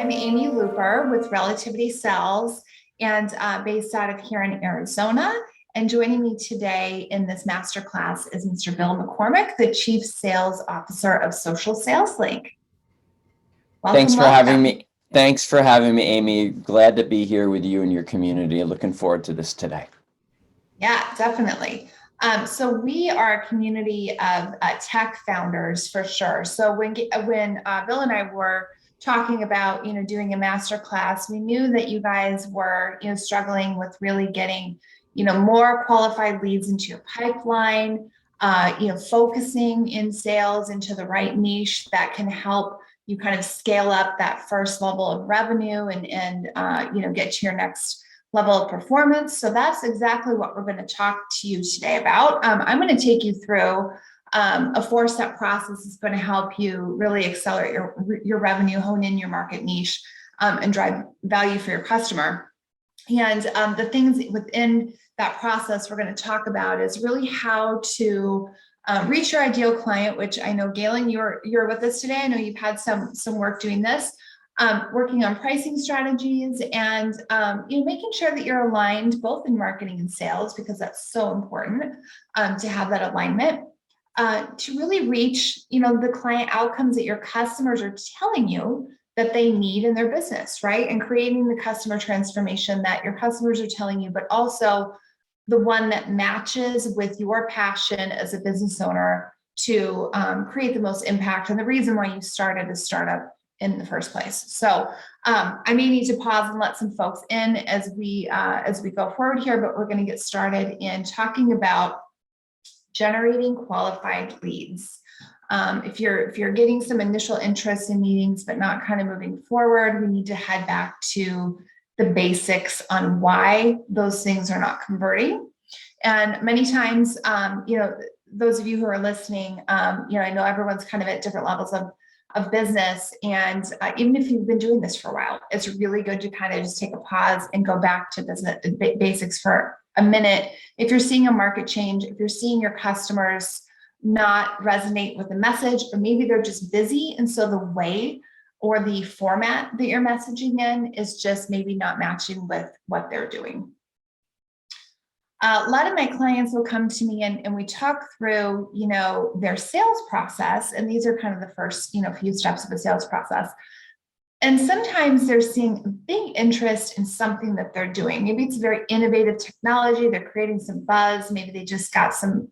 I'm Amy Looper with Relativity Sales and based out of here in Arizona. And joining me today in this masterclass is Mr. Bill McCormick, the Chief Sales Officer of Social Sales Link. Thanks Welcome, for having welcome. me. Thanks for having me, Amy. Glad to be here with you and your community. Looking forward to this today. Yeah, definitely. So we are a community of tech founders for sure. So when Bill and I were talking about doing a master class, we knew that you guys were struggling with really getting more qualified leads into your pipeline, focusing in sales into the right niche that can help you kind of scale up that first level of revenue and get to your next level of performance. So that's exactly what we're going to talk to you today about. I'm going to take you through a 4-step process that's going to help you really accelerate your revenue, hone in your market niche, and drive value for your customer. And the things within that process we're going to talk about is really how to reach your ideal client, which I know, Galen, you're with us today. I know you've had some work doing this. Working on pricing strategies and making sure that you're aligned both in marketing and sales, because that's so important to have that alignment to really reach the client outcomes that your customers are telling you that they need in their business, right? And creating the customer transformation that your customers are telling you, but also the one that matches with your passion as a business owner to create the most impact and the reason why you started a startup in the first place. So I may need to pause and let some folks in as we go forward here, but we're going to get started in talking about generating qualified leads. If you're getting some initial interest in meetings but not kind of moving forward, we need to head back to the basics on why those things are not converting. And many times, those of you who are listening, I know everyone's kind of at different levels of business. And even if you've been doing this for a while, it's really good to kind of just take a pause and go back to business basics for a minute. If you're seeing a market change, if you're seeing your customers not resonate with the message, or maybe they're just busy, and so the way or the format that you're messaging in is just maybe not matching with what they're doing. A lot of my clients will come to me and we talk through, their sales process. And these are kind of the first, few steps of the sales process. And sometimes they're seeing big interest in something that they're doing. Maybe it's very innovative technology. They're creating some buzz. Maybe they just got some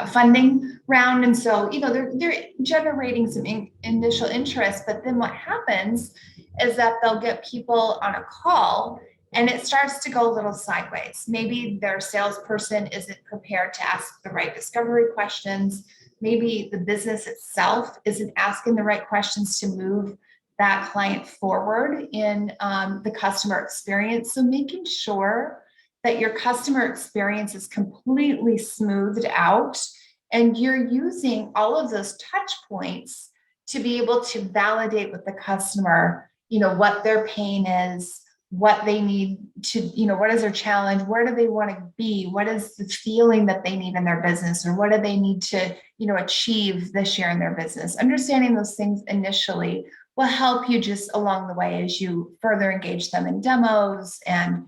funding round. And so, they're generating some initial interest. But then what happens is that they'll get people on a call and it starts to go a little sideways. Maybe their salesperson isn't prepared to ask the right discovery questions. Maybe the business itself isn't asking the right questions to move that client forward in the customer experience. So making sure that your customer experience is completely smoothed out and you're using all of those touch points to be able to validate with the customer, what their pain is, what they need to, what is their challenge? Where do they want to be? What is the feeling that they need in their business? Or what do they need to, achieve this year in their business? Understanding those things initially will help you just along the way as you further engage them in demos and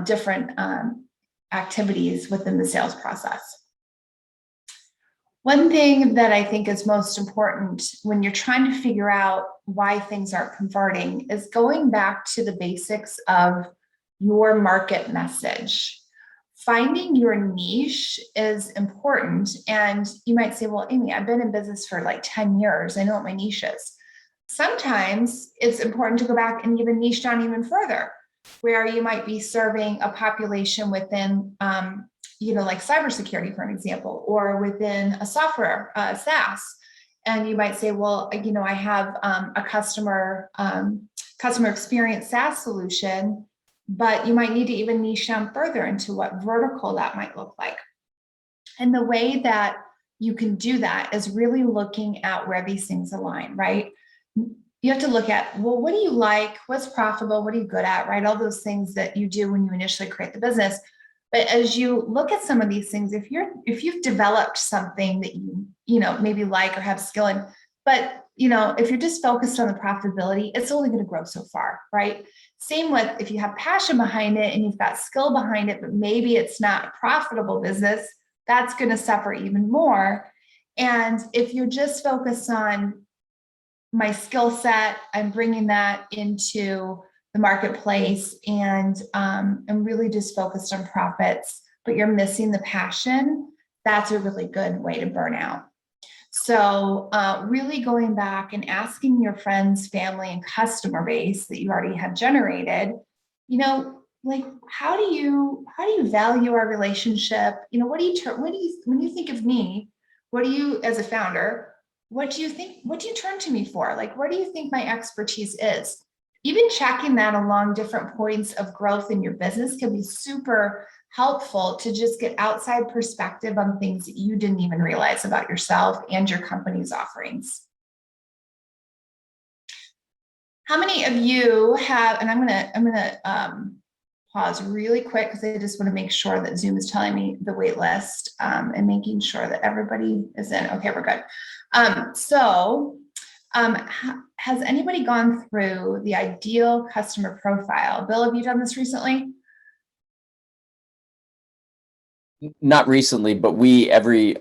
different activities within the sales process. One thing that I think is most important when you're trying to figure out why things aren't converting is going back to the basics of your market message. Finding your niche is important. And you might say, well, Amy, I've been in business for like 10 years. I know what my niche is. Sometimes it's important to go back and even niche down even further, where you might be serving a population within like cybersecurity, for an example, or within a software, SaaS. And you might say, well, I have a customer experience SaaS solution, but you might need to even niche down further into what vertical that might look like. And the way that you can do that is really looking at where these things align, right? You have to look at, well, what do you like? What's profitable? What are you good at, right? All those things that you do when you initially create the business. But as you look at some of these things, if you've developed something that you maybe like or have skill in, but if you're just focused on the profitability, it's only going to grow so far, right? Same with if you have passion behind it and you've got skill behind it, but maybe it's not a profitable business, that's going to suffer even more. And if you're just focused on my skill set, I'm bringing that into the marketplace and I'm really just focused on profits, but you're missing the passion, that's a really good way to burn out. So really going back and asking your friends, family, and customer base that you already have generated, like how do you value our relationship? When you think of me, what do you, as a founder, what do you turn to me for? Like, what do you think my expertise is? Even checking that along different points of growth in your business can be super helpful to just get outside perspective on things that you didn't even realize about yourself and your company's offerings. How many of you have, and I'm gonna pause really quick because I just want to make sure that Zoom is telling me the wait list and making sure that everybody is in. Okay, we're good. Has anybody gone through the ideal customer profile? Bill, have you done this recently? Not recently, but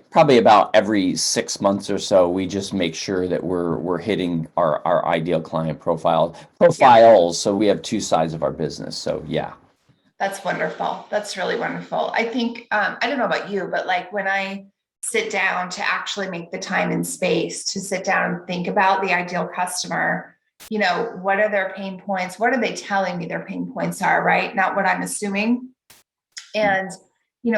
probably about every 6 months or so, we just make sure that we're hitting our ideal client profiles. Yeah. So we have two sides of our business. So yeah. That's wonderful. That's really wonderful. I think, I don't know about you, but like when I sit down to actually make the time and space to sit down and think about the ideal customer, what are their pain points? What are they telling me their pain points are, right? Not what I'm assuming. And,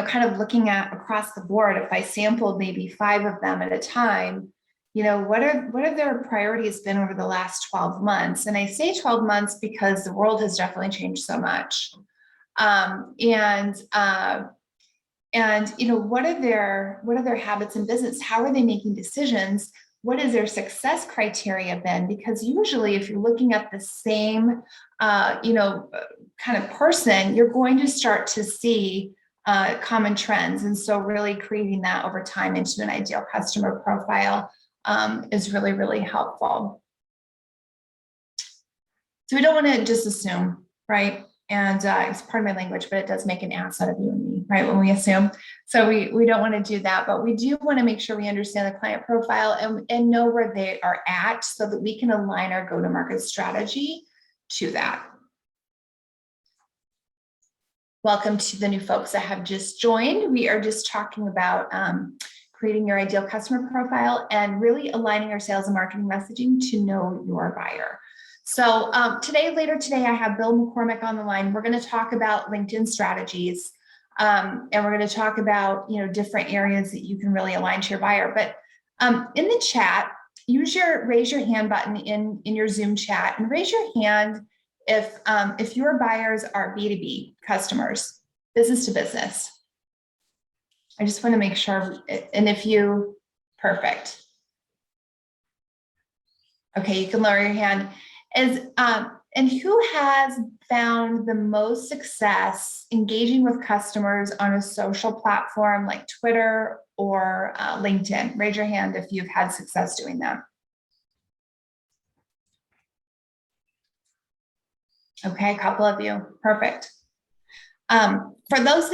kind of looking at across the board, if I sampled maybe 5 of them at a time, what have their priorities been over the last 12 months? And I say 12 months because the world has definitely changed so much. What are their habits in business? How are they making decisions? What is their success criteria been? Because usually if you're looking at the same, kind of person, you're going to start to see common trends. And so really creating that over time into an ideal customer profile is really, really helpful. So we don't want to just assume, right? And it's part of my language, but it does make an ass out of you and me, right? When we assume. So we don't want to do that, but we do want to make sure we understand the client profile and know where they are at so that we can align our go-to-market strategy to that. Welcome to the new folks that have just joined. We are just talking about creating your ideal customer profile and really aligning our sales and marketing messaging to know your buyer. So later today, I have Bill McCormick on the line. We're going to talk about LinkedIn strategies, and we're going to talk about different areas that you can really align to your buyer. But in the chat, use your raise your hand button in your Zoom chat and raise your hand if your buyers are B2B customers, business to business. I just want to make sure, and perfect. Okay, you can lower your hand. And who has found the most success engaging with customers on a social platform like Twitter or LinkedIn? Raise your hand if you've had success doing that. Okay, a couple of you, perfect. For those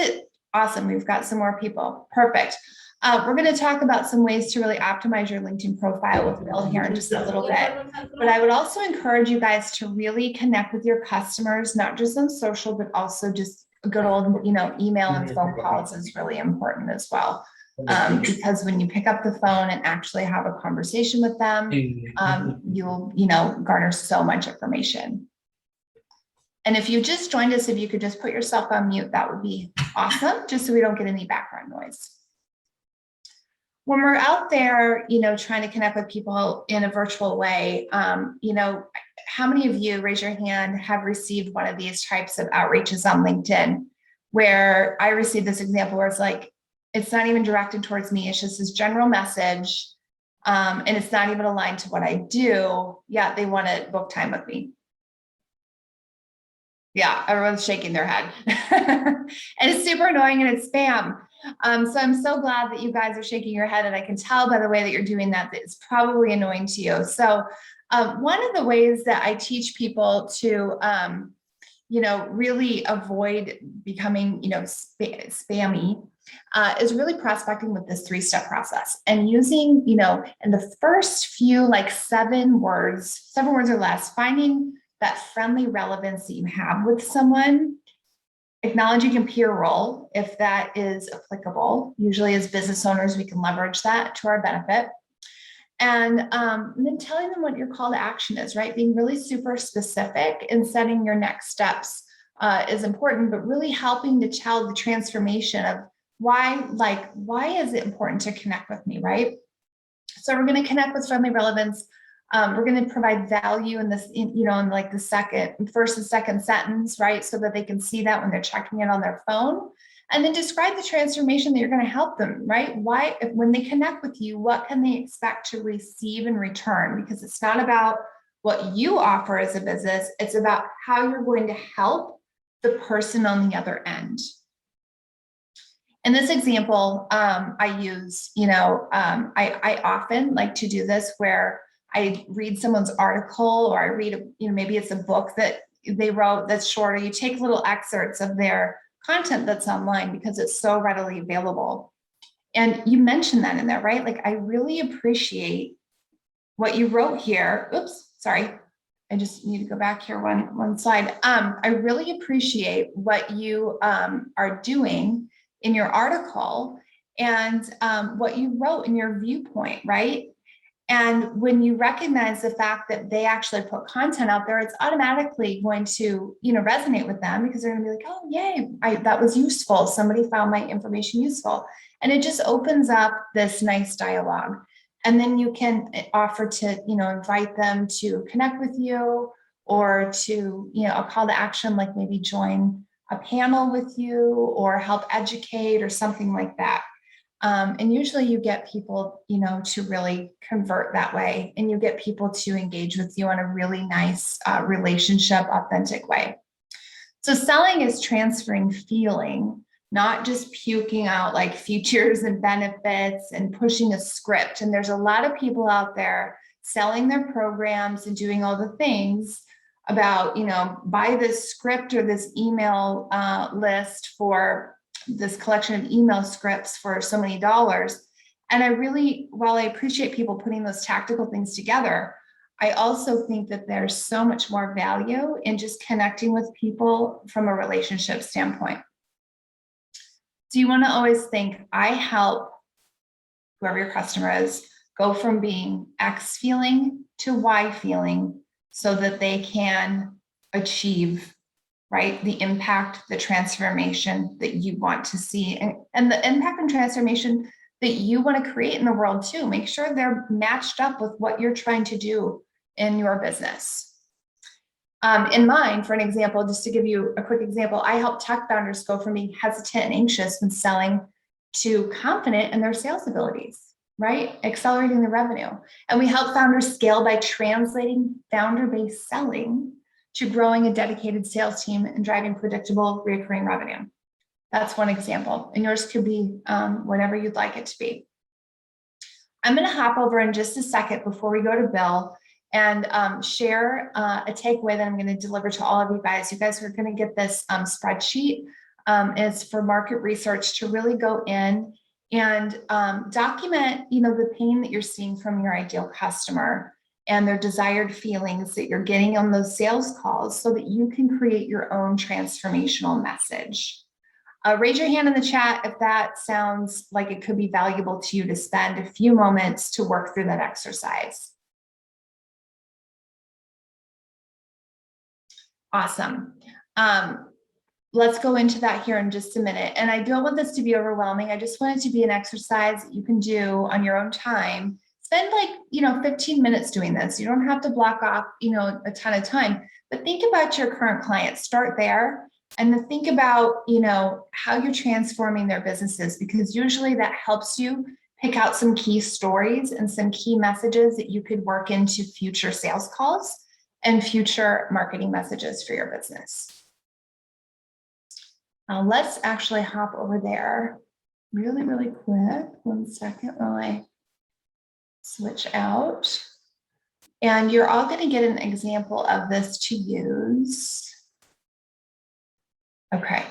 awesome, we've got some more people, perfect. We're going to talk about some ways to really optimize your LinkedIn profile with Bill here in just a little bit. But I would also encourage you guys to really connect with your customers, not just on social, but also just a good old, email and phone calls is really important as well. Because when you pick up the phone and actually have a conversation with them, you'll, garner so much information. And if you just joined us, if you could just put yourself on mute, that would be awesome, just so we don't get any background noise. When we're out there, trying to connect with people in a virtual way, how many of you, raise your hand, have received one of these types of outreaches on LinkedIn, where I received this example where it's like, it's not even directed towards me. It's just this general message. And it's not even aligned to what I do. Yeah, they want to book time with me. Yeah, everyone's shaking their head. And it's super annoying and it's spam. So I'm so glad that you guys are shaking your head, and I can tell by the way that you're doing that it's probably annoying to you. So one of the ways that I teach people to, really avoid becoming, spammy, is really prospecting with this 3-step process and using, in the first few, like 7 words or less, finding that friendly relevance that you have with someone, acknowledging a peer role, if that is applicable. Usually as business owners, we can leverage that to our benefit. And then telling them what your call to action is, right? Being really super specific and setting your next steps is important, but really helping to tell the transformation of why is it important to connect with me, right? So we're going to connect with friendly relevance. We're going to provide value in this, in like the first and second sentence, right? So that they can see that when they're checking it on their phone. And then describe the transformation that you're going to help them, right? When they connect with you, what can they expect to receive in return? Because it's not about what you offer as a business, it's about how you're going to help the person on the other end. In this example, I use, I often like to do this where I read someone's article, or I read, maybe it's a book that they wrote that's shorter. You take little excerpts of their content that's online because it's so readily available. And you mentioned that in there, right? Like, I really appreciate what you wrote here. Oops, sorry. I just need to go back here one slide. I really appreciate what you are doing in your article and what you wrote in your viewpoint, right? And when you recognize the fact that they actually put content out there, it's automatically going to, resonate with them, because they're going to be like, oh, yay, that was useful. Somebody found my information useful. And it just opens up this nice dialogue. And then you can offer to, invite them to connect with you, or to, a call to action, like maybe join a panel with you or help educate or something like that. And usually you get people, to really convert that way, and you get people to engage with you in a really nice relationship, authentic way. So selling is transferring feeling, not just puking out like features and benefits and pushing a script. And there's a lot of people out there selling their programs and doing all the things about, buy this script or this email list for this collection of email scripts for so many dollars. And while I appreciate people putting those tactical things together, I also think that there's so much more value in just connecting with people from a relationship standpoint. So you want to always think, I help whoever your customer is go from being X feeling to Y feeling, so that they can achieve, right, the impact, the transformation that you want to see, and the impact and transformation that you want to create in the world too. Make sure they're matched up with what you're trying to do in your business. In mine, for an example, just to give you a quick example, I help tech founders go from being hesitant and anxious when selling to confident in their sales abilities, right? Accelerating the revenue. And we help founders scale by translating founder-based selling to growing a dedicated sales team and driving predictable recurring revenue. That's one example, and yours could be whatever you'd like it to be. I'm going to hop over in just a second before we go to Bill and share a takeaway that I'm going to deliver to all of you guys. You guys are going to get this spreadsheet. It's for market research to really go in and document, the pain that you're seeing from your ideal customer and their desired feelings that you're getting on those sales calls, so that you can create your own transformational message. Raise your hand in the chat if that sounds like it could be valuable to you to spend a few moments to work through that exercise. Awesome. Let's go into that here in just a minute. And I don't want this to be overwhelming. I just want it to be an exercise that you can do on your own time. Spend 15 minutes doing this. You don't have to block off, a ton of time, but think about your current clients. Start there. And then think about, how you're transforming their businesses, because usually that helps you pick out some key stories and some key messages that you could work into future sales calls and future marketing messages for your business. Let's actually hop over there really, really quick. 1 second while I switch out. And you're all going to get an example of this to use. Okay.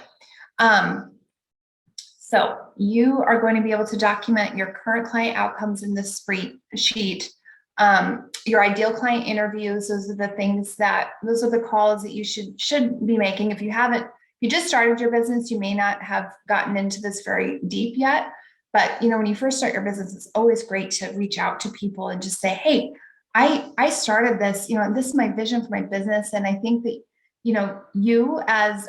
So you are going to be able to document your current client outcomes in this sheet. Your ideal client interviews, those are the calls that you should be making. If you just started your business, you may not have gotten into this very deep yet. But when you first start your business, it's always great to reach out to people and just say, hey, I started this, this is my vision for my business. And I think that, you as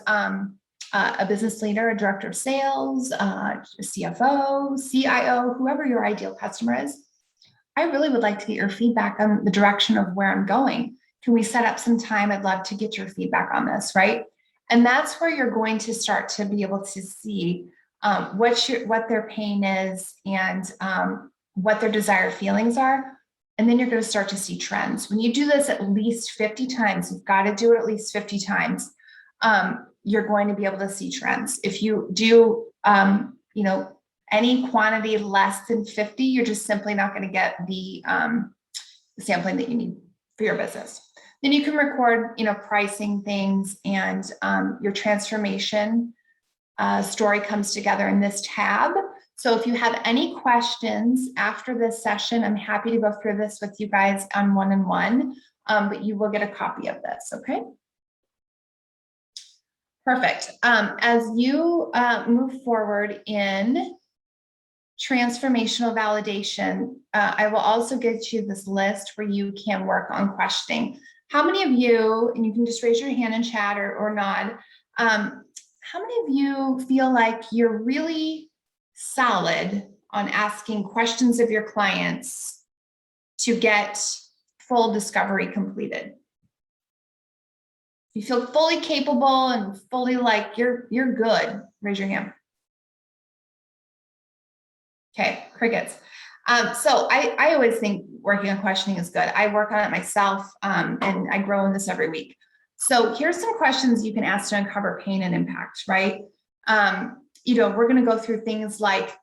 a business leader, a director of sales, a CFO, CIO, whoever your ideal customer is, I really would like to get your feedback on the direction of where I'm going. Can we set up some time? I'd love to get your feedback on this, right? And that's where you're going to start to be able to see what their pain is and what their desired feelings are. And then you're going to start to see trends. When you do this at least 50 times, you've got to do it at least 50 times. You're going to be able to see trends. If you do, any quantity less than 50, you're just simply not going to get the sampling that you need for your business. Then you can record, pricing things, and your transformation story comes together in this tab. So if you have any questions after this session, I'm happy to go through this with you guys on one-on-one, but you will get a copy of this, okay? Perfect. As you move forward in transformational validation, I will also get you this list where you can work on questioning. How many of you, and you can just raise your hand in chat or nod, how many of you feel like you're really solid on asking questions of your clients to get full discovery completed? You feel fully capable and fully like you're good, raise your hand. Okay, crickets. So I always think working on questioning is good. I work on it myself, and I grow in this every week. So here's some questions you can ask to uncover pain and impact, right? We're going to go through things like,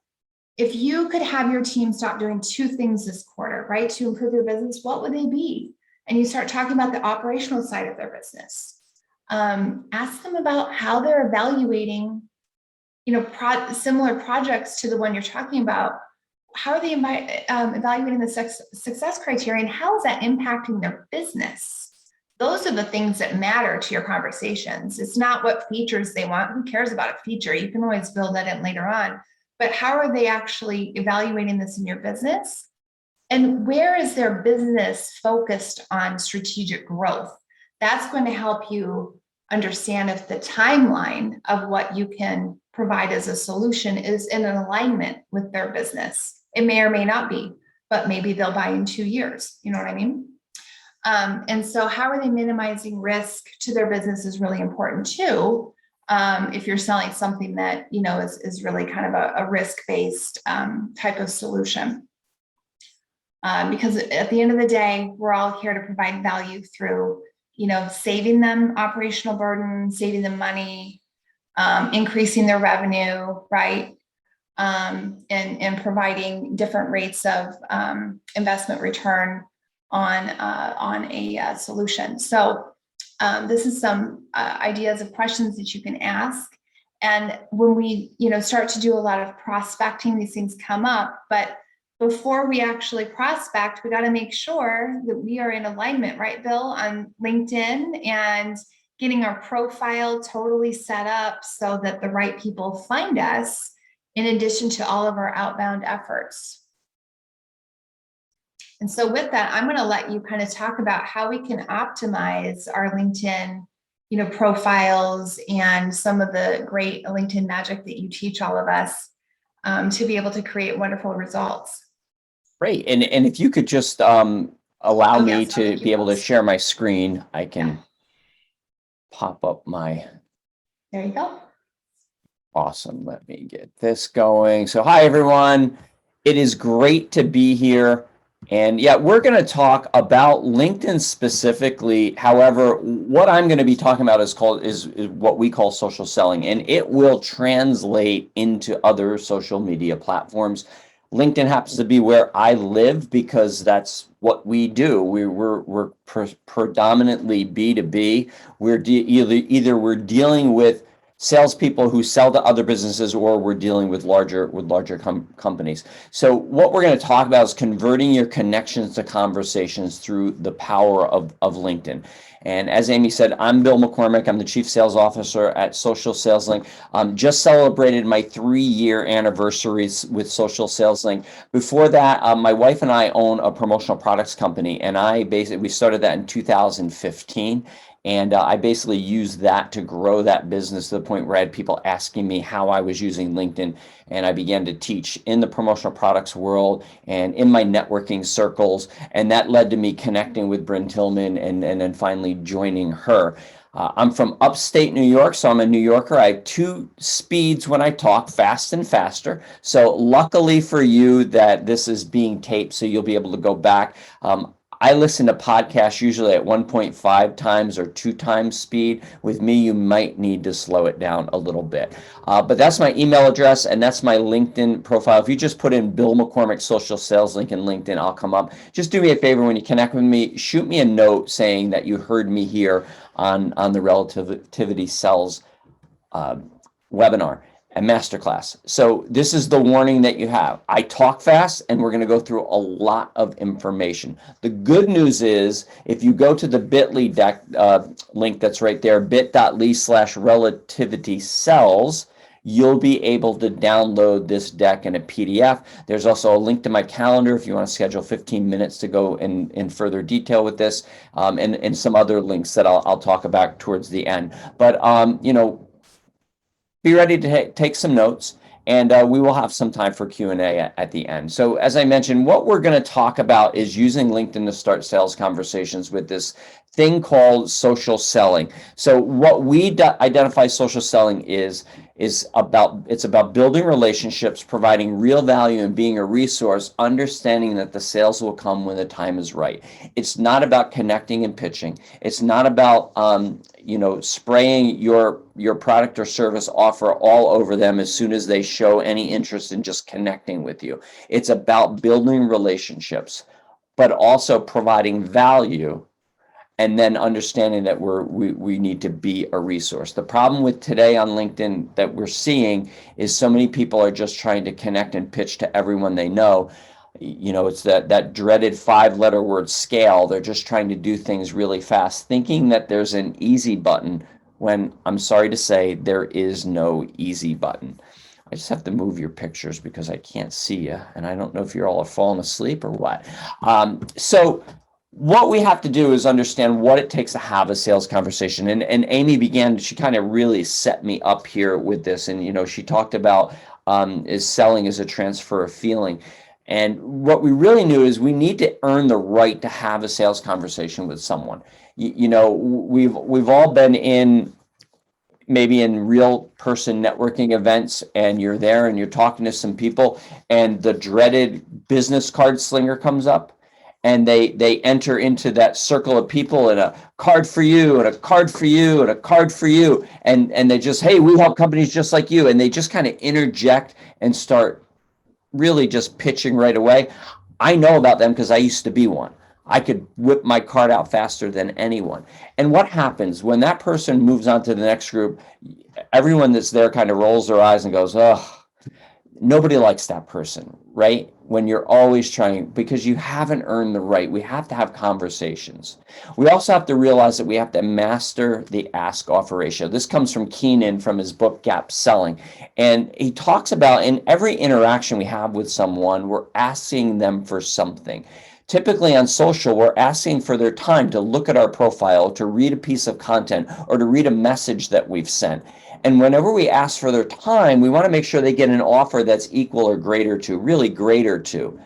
if you could have your team stop doing 2 things this quarter, right, to improve their business, what would they be? And you start talking about the operational side of their business. Ask them about how they're evaluating, similar projects to the one you're talking about. How are they evaluating the success criteria, and how is that impacting their business? Those are the things that matter to your conversations. It's not what features they want. Who cares about a feature? You can always build that in later on. But how are they actually evaluating this in your business? And where is their business focused on strategic growth? That's going to help you understand if the timeline of what you can provide as a solution is in an alignment with their business. It may or may not be, but maybe they'll buy in 2 years. You know what I mean? And so how are they minimizing risk to their business is really important too. If you're selling something that, is really kind of a risk-based type of solution. Because at the end of the day, we're all here to provide value through, saving them operational burden, saving them money, increasing their revenue, right? And providing different rates of investment return on a solution. So this is some ideas of questions that you can ask. And when we, start to do a lot of prospecting, these things come up. But before we actually prospect, we got to make sure that we are in alignment, right, Bill, on LinkedIn, and getting our profile totally set up so that the right people find us, in addition to all of our outbound efforts. And so with that, I'm going to let you kind of talk about how we can optimize our LinkedIn, profiles, and some of the great LinkedIn magic that you teach all of us to be able to create wonderful results. Great. And if you could just allow me to be able to share my screen, I can pop up my. There you go. Awesome. Let me get this going. So hi, everyone. It is great to be here. And yeah, we're going to talk about LinkedIn specifically. However, what I'm going to be talking about is what we call social selling, and it will translate into other social media platforms. LinkedIn happens to be where I live because that's what we do. We're predominantly B2B. Either we're dealing with salespeople who sell to other businesses, or we're dealing with larger companies. So what we're going to talk about is converting your connections to conversations through the power of LinkedIn. And as Amy said, I'm Bill McCormick. I'm the Chief Sales Officer at Social Sales Link. Just celebrated my 3-year anniversary with Social Sales Link. Before that, my wife and I own a promotional products company, and we started that in 2015. And I basically used that to grow that business to the point where I had people asking me how I was using LinkedIn. And I began to teach in the promotional products world and in my networking circles. And that led to me connecting with Bryn Tillman and then finally joining her. I'm from upstate New York, so I'm a New Yorker. I have 2 speeds when I talk, fast and faster. So luckily for you that this is being taped, so you'll be able to go back. I listen to podcasts usually at 1.5 times or 2 times speed. With me, you might need to slow it down a little bit. But that's my email address and that's my LinkedIn profile. If you just put in Bill McCormick Social Sales Link in LinkedIn, I'll come up. Just do me a favor when you connect with me, shoot me a note saying that you heard me here on the Relativity Sells webinar and masterclass. So this is the warning that you have. I talk fast and we're going to go through a lot of information. The good news is if you go to the bit.ly link that's right there, bit.ly/relativity sells, you'll be able to download this deck in a PDF. There's also a link to my calendar if you want to schedule 15 minutes to go in further detail with this, and some other links that I'll talk about towards the end. But be ready to take some notes, and we will have some time for Q&A at the end. So as I mentioned, what we're going to talk about is using LinkedIn to start sales conversations with this thing called social selling. So what we identify social selling is about building relationships, providing real value, and being a resource, understanding that the sales will come when the time is right. It's not about connecting and pitching. It's not about spraying your product or service offer all over them as soon as they show any interest in just connecting with you. It's about building relationships, but also providing value, and then understanding that we need to be a resource. The problem with today on LinkedIn that we're seeing is so many people are just trying to connect and pitch to everyone they know. It's that dreaded 5-letter word scale. They're just trying to do things really fast, thinking that there's an easy button when I'm sorry to say there is no easy button. I just have to move your pictures because I can't see you, and I don't know if you're all falling asleep or what. So what we have to do is understand what it takes to have a sales conversation. And Amy she kind of really set me up here with this. And, she talked about is selling as a transfer of feeling. And what we really knew is we need to earn the right to have a sales conversation with someone. We've all been maybe in real person networking events, and you're there and you're talking to some people, and the dreaded business card slinger comes up. And they enter into that circle of people, and a card for you, and a card for you, and a card for you. And they just, hey, we help companies just like you. And they just kind of interject and start really just pitching right away. I know about them because I used to be one. I could whip my card out faster than anyone. And what happens when that person moves on to the next group? Everyone that's there kind of rolls their eyes and goes, oh, nobody likes that person, right? When you're always trying, because you haven't earned the right. We have to have conversations. We also have to realize that we have to master the ask offer ratio. This comes from Keenan from his book Gap Selling. And he talks about in every interaction we have with someone, we're asking them for something. Typically on social, we're asking for their time to look at our profile, to read a piece of content, or to read a message that we've sent. And whenever we ask for their time, we want to make sure they get an offer that's equal or greater to, really greater to,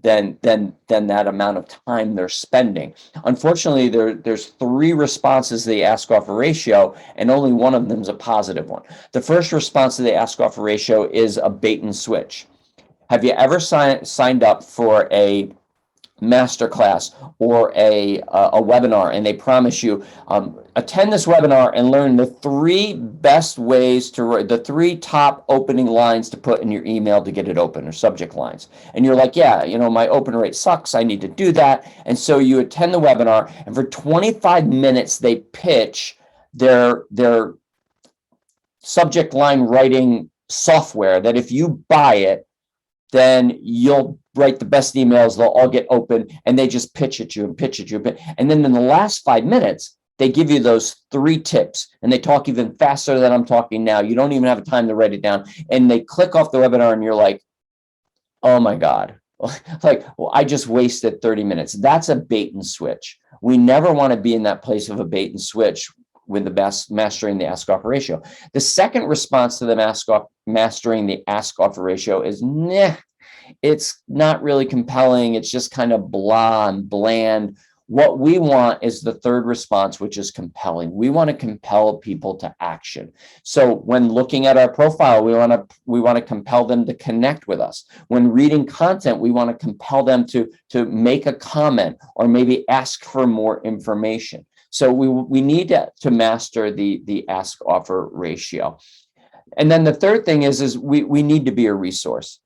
than that amount of time they're spending. Unfortunately, there's 3 responses to the ask offer ratio, and only one of them is a positive one. The first response to the ask offer ratio is a bait and switch. Have you ever signed up for a masterclass or a webinar, and they promise you, attend this webinar and learn the 3 best ways to write, the 3 top opening lines to put in your email to get it open, or subject lines. And you're like, yeah, my open rate sucks. I need to do that. And so you attend the webinar, and for 25 minutes, they pitch their subject line writing software that if you buy it, then you'll write the best emails. They'll all get open, and they just pitch at you and pitch at you. And then in the last 5 minutes, they give you those 3 tips, and they talk even faster than I'm talking now. You don't even have time to write it down. And they click off the webinar, and you're like, oh my God. Like, well, I just wasted 30 minutes. That's a bait and switch. We never want to be in that place of a bait and switch with the mastering the ask offer ratio. The second response to the mastering the ask offer ratio is, nah, it's not really compelling. It's just kind of blah and bland. What we want is the third response, which is compelling. We want to compel people to action. So when looking at our profile, we want to compel them to connect with us. When reading content, we want to compel them to make a comment or maybe ask for more information. So we need to master the ask offer ratio. And then the third thing is we need to be a resource.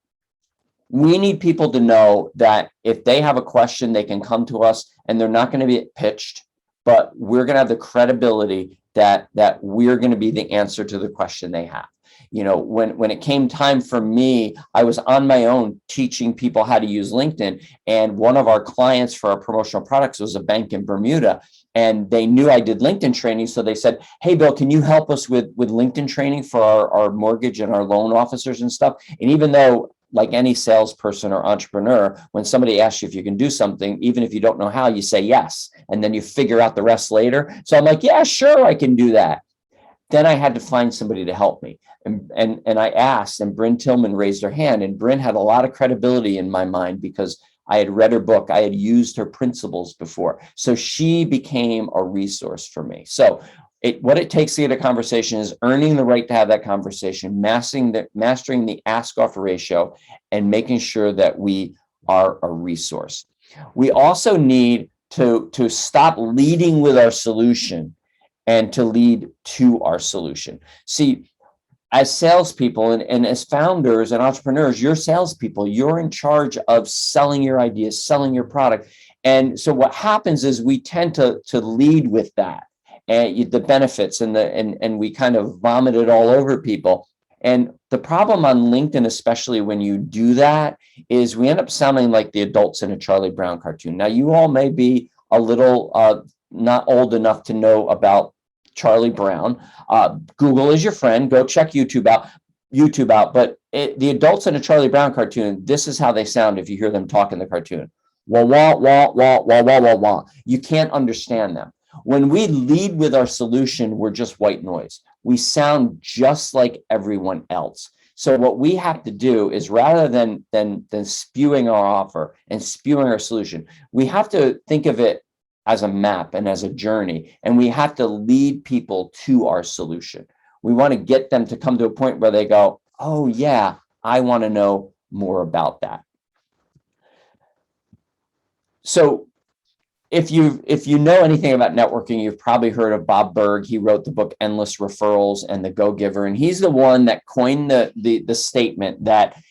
We need people to know that if they have a question, they can come to us, and they're not going to be pitched, but we're going to have the credibility that we're going to be the answer to the question they have. When it came time for me, I was on my own teaching people how to use LinkedIn. And one of our clients for our promotional products was a bank in Bermuda. And they knew I did LinkedIn training. So they said, hey, Bill, can you help us with LinkedIn training for our mortgage and our loan officers and stuff? And even though, like any salesperson or entrepreneur, when somebody asks you if you can do something, even if you don't know how, you say yes. And then you figure out the rest later. So I'm like, yeah, sure, I can do that. Then I had to find somebody to help me. And I asked, and Bryn Tillman raised her hand. And Bryn had a lot of credibility in my mind because I had read her book. I had used her principles before. So she became a resource for me. So what it takes to get a conversation is earning the right to have that conversation, mastering the ask offer ratio, and making sure that we are a resource. We also need to stop leading with our solution and to lead to our solution. See, as salespeople and as founders and entrepreneurs, you're salespeople. You're in charge of selling your ideas, selling your product. And so what happens is we tend to lead with that and the benefits and we kind of vomit it all over people. And the problem on LinkedIn, especially when you do that, is we end up sounding like the adults in a Charlie Brown cartoon. Now, you all may be a little not old enough to know about Charlie Brown. Google is your friend. Go check YouTube out. But the adults in a Charlie Brown cartoon, this is how they sound if you hear them talk in the cartoon. Wah, wah, wah, wah, wah, wah, wah, wah. You can't understand them. When we lead with our solution, we're just white noise. We sound just like everyone else. So what we have to do is, rather than spewing our offer and spewing our solution, we have to think of it as a map and as a journey, and we have to lead people to our solution. We want to get them to come to a point where they go, oh yeah, I want to know more about that. So if you know anything about networking, you've probably heard of Bob Berg. He wrote the book Endless Referrals and The Go-Giver, and he's the one that coined the statement that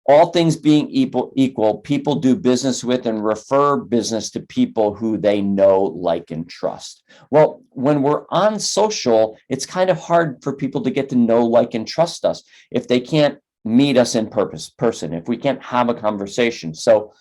all things being equal, people do business with and refer business to people who they know, like, and trust. Well, when we're on social, it's kind of hard for people to get to know, like, and trust us if they can't meet us in person, if we can't have a conversation. So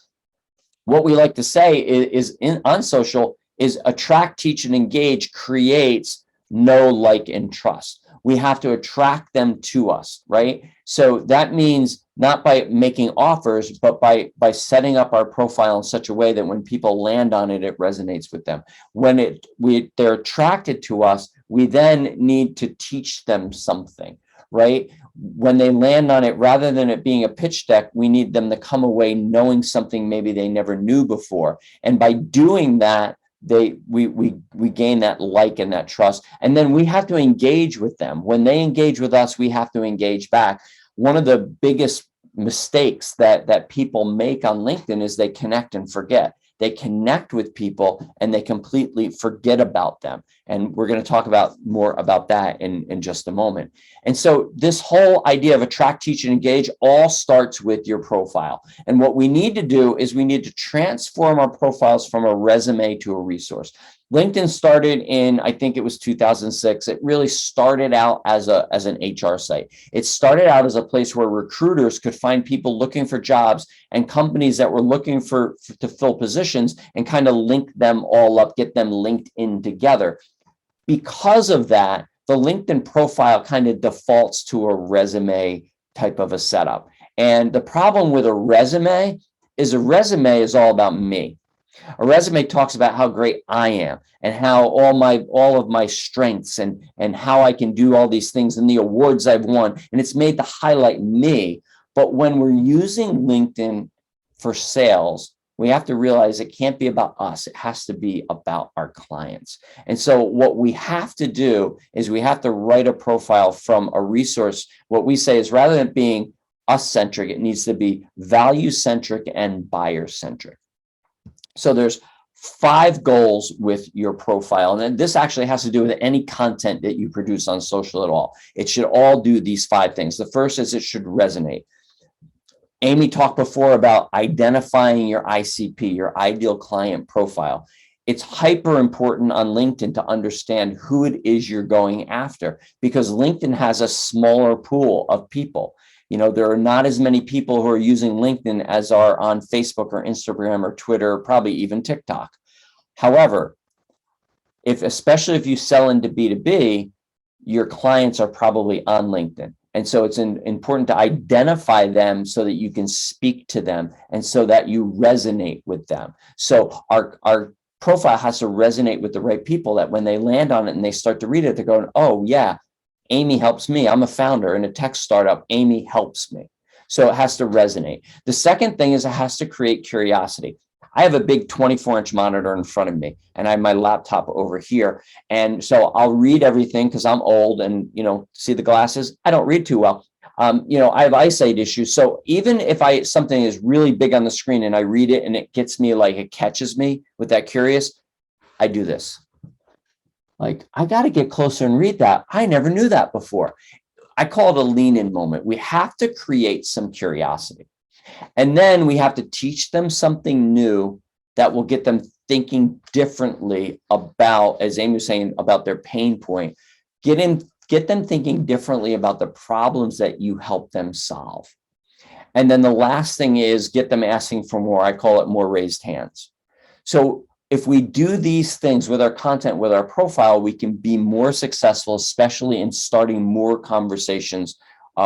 what we like to say is on social is attract, teach, and engage creates know, like, and trust. We have to attract them to us, right? So that means not by making offers, but by setting up our profile in such a way that when people land on it, it resonates with them. When they're attracted to us, we then need to teach them something, right? When they land on it, rather than it being a pitch deck, we need them to come away knowing something maybe they never knew before. And by doing that, we gain that like and that trust. And then we have to engage with them. When they engage with us, we have to engage back. One of the biggest mistakes that people make on LinkedIn is they connect and forget. they connect with people, and they completely forget about them. And we're going to talk about more about that in just a moment. And so this whole idea of attract, teach, and engage all starts with your profile. And what we need to do is we need to transform our profiles from a resume to a resource. LinkedIn started in, I think it was 2006. It really started out as an HR site. It started out as a place where recruiters could find people looking for jobs and companies that were looking to fill positions and kind of link them all up, get them linked in together. Because of that, the LinkedIn profile kind of defaults to a resume type of a setup. And the problem with a resume is all about me. A resume talks about how great I am and how all of my strengths and how I can do all these things and the awards I've won. And it's made to highlight me. But when we're using LinkedIn for sales, we have to realize it can't be about us. It has to be about our clients. And so what we have to do is we have to write a profile from a resource. What we say is, rather than being us-centric, it needs to be value-centric and buyer-centric. So there's 5 goals with your profile. And then this actually has to do with any content that you produce on social at all. It should all do these 5 things. The first is it should resonate. Amy talked before about identifying your ICP, your ideal client profile. It's hyper important on LinkedIn to understand who it is you're going after, because LinkedIn has a smaller pool of people. There are not as many people who are using LinkedIn as are on Facebook or Instagram or Twitter, probably even TikTok. However, especially if you sell into B2B, your clients are probably on LinkedIn. And so it's important to identify them so that you can speak to them and so that you resonate with them. So our profile has to resonate with the right people, that when they land on it and they start to read it, they're going, oh yeah, Amy helps me. I'm a founder in a tech startup. Amy helps me. So it has to resonate. The second thing is it has to create curiosity. I have a big 24-inch monitor in front of me, and I have my laptop over here. And so I'll read everything because I'm old and, see the glasses. I don't read too well. I have eyesight issues. So even if something is really big on the screen and I read it and it gets me, like it catches me with that curious, I do this. Like, I got to get closer and read that. I never knew that before. I call it a lean-in moment. We have to create some curiosity. And then we have to teach them something new that will get them thinking differently about, as Amy was saying, about their pain point. Get them thinking differently about the problems that you help them solve. And then the last thing is get them asking for more. I call it more raised hands. So if we do these things with our content, with our profile, we can be more successful, especially in starting more conversations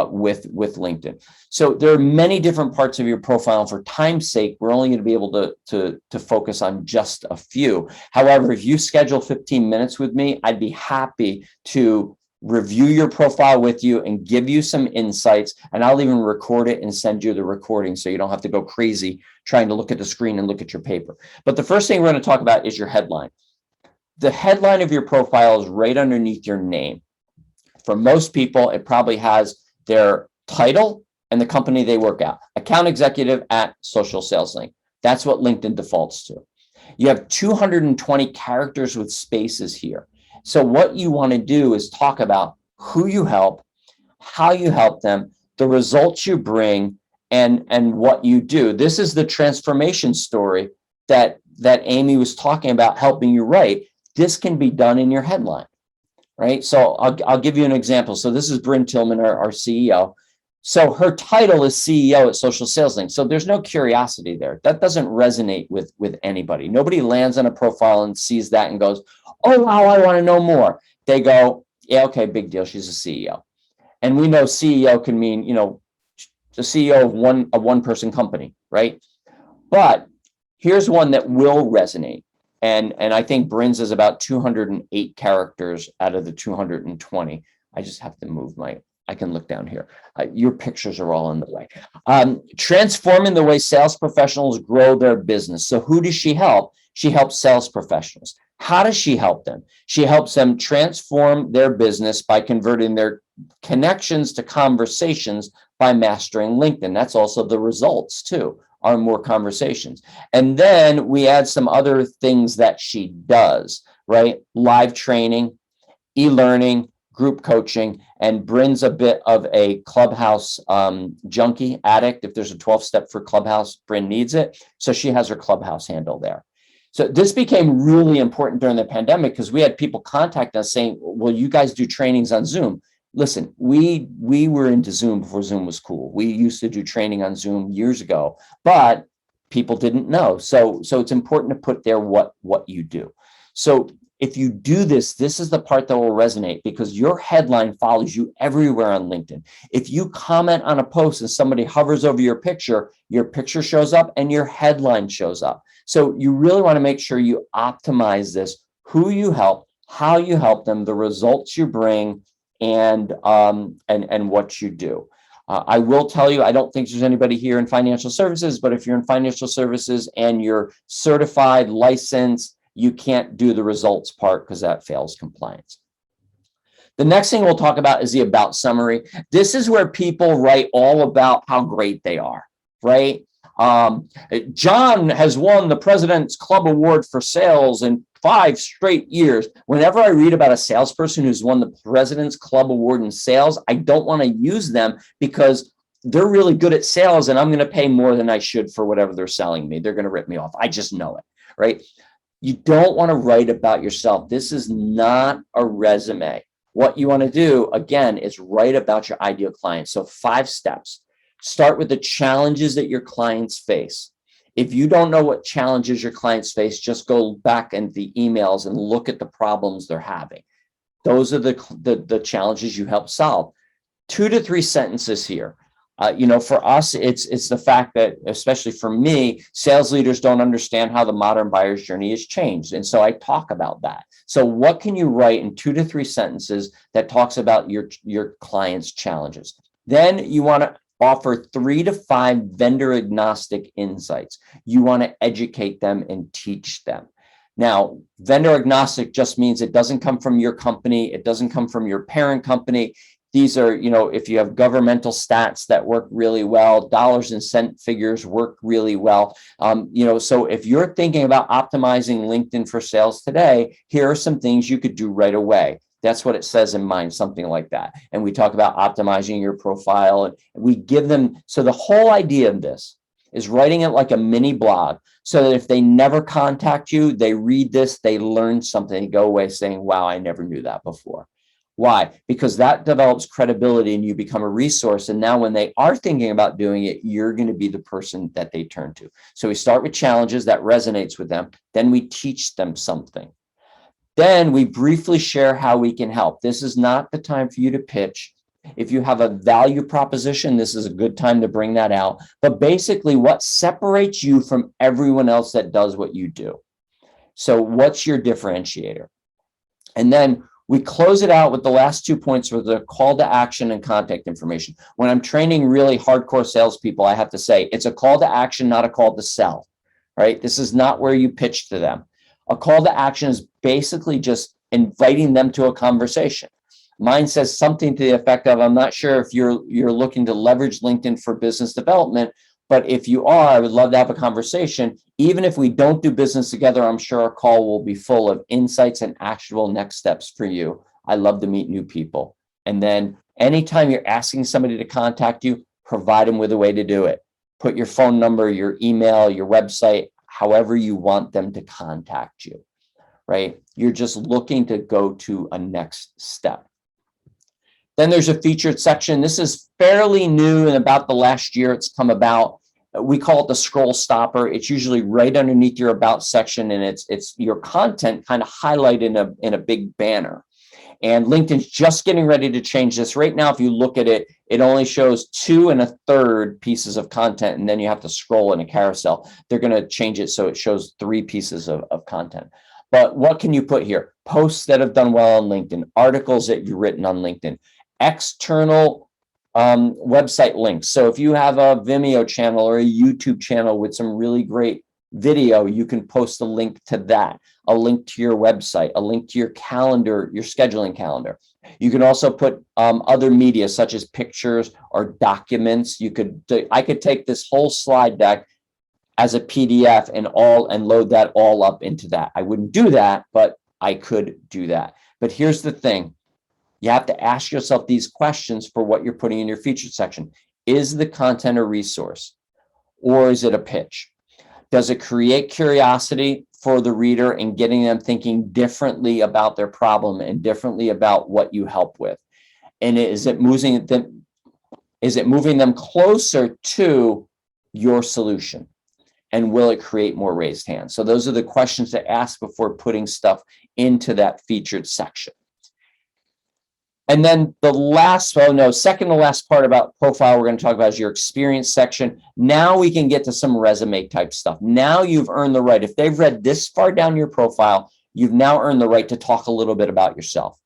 with LinkedIn. So there are many different parts of your profile. And for time's sake, we're only going to be able to focus on just a few. However, if you schedule 15 minutes with me, I'd be happy to review your profile with you and give you some insights. And I'll even record it and send you the recording so you don't have to go crazy trying to look at the screen and look at your paper. But the first thing we're going to talk about is your headline. The headline of your profile is right underneath your name. For most people, it probably has their title and the company they work at. Account executive at Social Sales Link. That's what LinkedIn defaults to. You have 220 characters with spaces here. So what you want to do is talk about who you help, how you help them, the results you bring, and what you do. This is the transformation story that Amy was talking about helping you write. This can be done in your headline, right? So I'll give you an example. So this is Brynn Tillman, our CEO. So her title is CEO at Social Sales Link. So there's no curiosity there. That doesn't resonate with anybody. Nobody lands on a profile and sees that and goes, oh, wow, I want to know more. They go, yeah, okay, big deal. She's a CEO. And we know CEO can mean, the CEO of a one-person company, right? But here's one that will resonate. And I think Brynn's is about 208 characters out of the 220. I just have to move I can look down here. Your pictures are all in the way. Transforming the way sales professionals grow their business. So who does she help? She helps sales professionals. How does she help them? She helps them transform their business by converting their connections to conversations by mastering LinkedIn. That's also the results too are more conversations. And then we add some other things that she does, right? Live training, e-learning, group coaching, and brings a bit of a Clubhouse junkie addict. If there's a 12-step for Clubhouse, Bryn needs it. So she has her Clubhouse handle there. So this became really important during the pandemic because we had people contact us saying, well, you guys do trainings on Zoom. Listen, we were into Zoom before Zoom was cool. We used to do training on Zoom years ago, but people didn't know. So it's important to put there what you do. So if you do this, this is the part that will resonate because your headline follows you everywhere on LinkedIn. If you comment on a post and somebody hovers over your picture shows up and your headline shows up. So you really want to make sure you optimize this, who you help, how you help them, the results you bring, and what you do. I will tell you, I don't think there's anybody here in financial services, but if you're in financial services and you're certified, licensed, you can't do the results part because that fails compliance. The next thing we'll talk about is the about summary. This is where people write all about how great they are, right? John has won the President's Club Award for sales in 5 straight years. Whenever I read about a salesperson who's won the President's Club Award in sales, I don't want to use them because they're really good at sales and I'm going to pay more than I should for whatever they're selling me. They're going to rip me off. I just know it, right? You don't want to write about yourself. This is not a resume. What you want to do, again, is write about your ideal client. So 5 steps. Start with the challenges that your clients face. If you don't know what challenges your clients face, just go back in the emails and look at the problems they're having. Those are the challenges you help solve. 2 to 3 sentences here. For us, it's the fact that, especially for me, sales leaders don't understand how the modern buyer's journey has changed. And so I talk about that. So what can you write in 2 to 3 sentences that talks about your client's challenges? Then you want to offer 3 to 5 vendor agnostic insights. You want to educate them and teach them. Now, vendor agnostic just means it doesn't come from your company. It doesn't come from your parent company. These are, if you have governmental stats that work really well, dollars and cent figures work really well. So if you're thinking about optimizing LinkedIn for sales today, here are some things you could do right away. That's what it says in mine, something like that. And we talk about optimizing your profile and we give them. So the whole idea of this is writing it like a mini blog so that if they never contact you, they read this, they learn something, and go away saying, wow, I never knew that before. Why? Because that develops credibility and you become a resource. And now when they are thinking about doing it, you're going to be the person that they turn to. So we start with challenges that resonates with them. Then we teach them something. Then we briefly share how we can help. This is not the time for you to pitch. If you have a value proposition, this is a good time to bring that out. But basically, what separates you from everyone else that does what you do? So what's your differentiator? And then we close it out with the last 2 points with a call to action and contact information. When I'm training really hardcore salespeople, I have to say it's a call to action, not a call to sell, right? This is not where you pitch to them. A call to action is basically just inviting them to a conversation. Mine says something to the effect of, I'm not sure if you're looking to leverage LinkedIn for business development, but if you are, I would love to have a conversation. Even if we don't do business together, I'm sure our call will be full of insights and actual next steps for you. I love to meet new people. And then anytime you're asking somebody to contact you, provide them with a way to do it. Put your phone number, your email, your website, however you want them to contact you, right? You're just looking to go to a next step. Then there's a featured section. This is fairly new and about the last year it's come about. We call it the scroll stopper. It's usually right underneath your about section, and it's your content kind of highlighted in a big banner. And LinkedIn's just getting ready to change this. Right now, if you look at it, it only shows 2 1/3 pieces of content, and then you have to scroll in a carousel. They're going to change it so it shows 3 pieces of content. But what can you put here? Posts that have done well on LinkedIn, articles that you've written on LinkedIn, external website links. So if you have a Vimeo channel or a YouTube channel with some really great video, you can post a link to that, a link to your website, a link to your calendar, your scheduling calendar. You can also put other media such as pictures or documents. I could take this whole slide deck, as a PDF and load that all up into that. I wouldn't do that, but I could do that. But here's the thing. You have to ask yourself these questions for what you're putting in your featured section. Is the content a resource or is it a pitch? Does it create curiosity for the reader and getting them thinking differently about their problem and differently about what you help with? And is it moving them closer to your solution? And will it create more raised hands? So those are the questions to ask before putting stuff into that featured section. And then second to last part about profile we're going to talk about is your experience section. Now we can get to some resume type stuff. Now you've earned the right. If they've read this far down your profile, you've now earned the right to talk a little bit about yourself.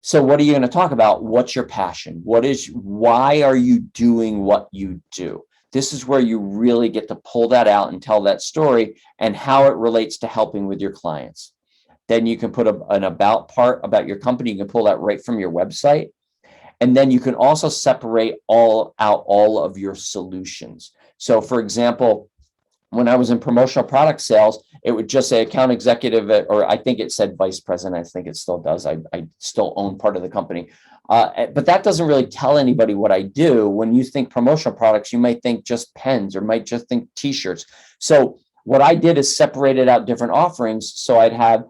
So what are you going to talk about? What's your passion? Why are you doing what you do? This is where you really get to pull that out and tell that story and how it relates to helping with your clients. Then you can put an about part about your company. You can pull that right from your website. And then you can also separate all of your solutions. So for example, when I was in promotional product sales, it would just say account executive, or I think it said vice president. I think it still does. I still own part of the company. But that doesn't really tell anybody what I do. When you think promotional products, you might think just pens or might just think t-shirts. So what I did is separated out different offerings. So I'd have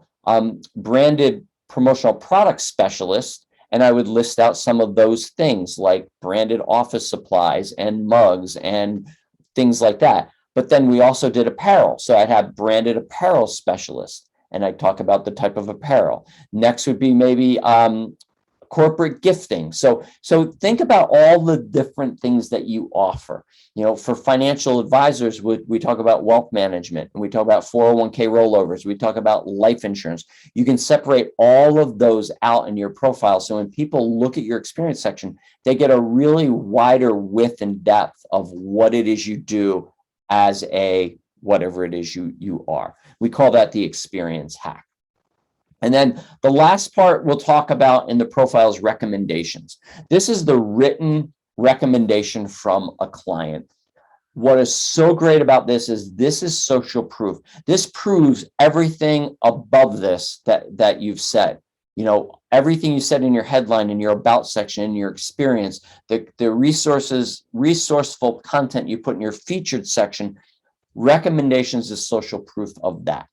branded promotional product specialist, and I would list out some of those things like branded office supplies and mugs and things like that. But then we also did apparel. So I'd have branded apparel specialist, and I'd talk about the type of apparel. Next would be maybe corporate gifting. So think about all the different things that you offer. For financial advisors, we talk about wealth management, and we talk about 401k rollovers. We talk about life insurance. You can separate all of those out in your profile. So when people look at your experience section, they get a really wider width and depth of what it is you do as whatever it is you are. We call that the experience hack. And then the last part we'll talk about in the profile is recommendations. This is the written recommendation from a client. What is so great about this is social proof. This proves everything above this that you've said. Everything you said in your headline, in your about section, in your experience, the resourceful content you put in your featured section, recommendations is social proof of that.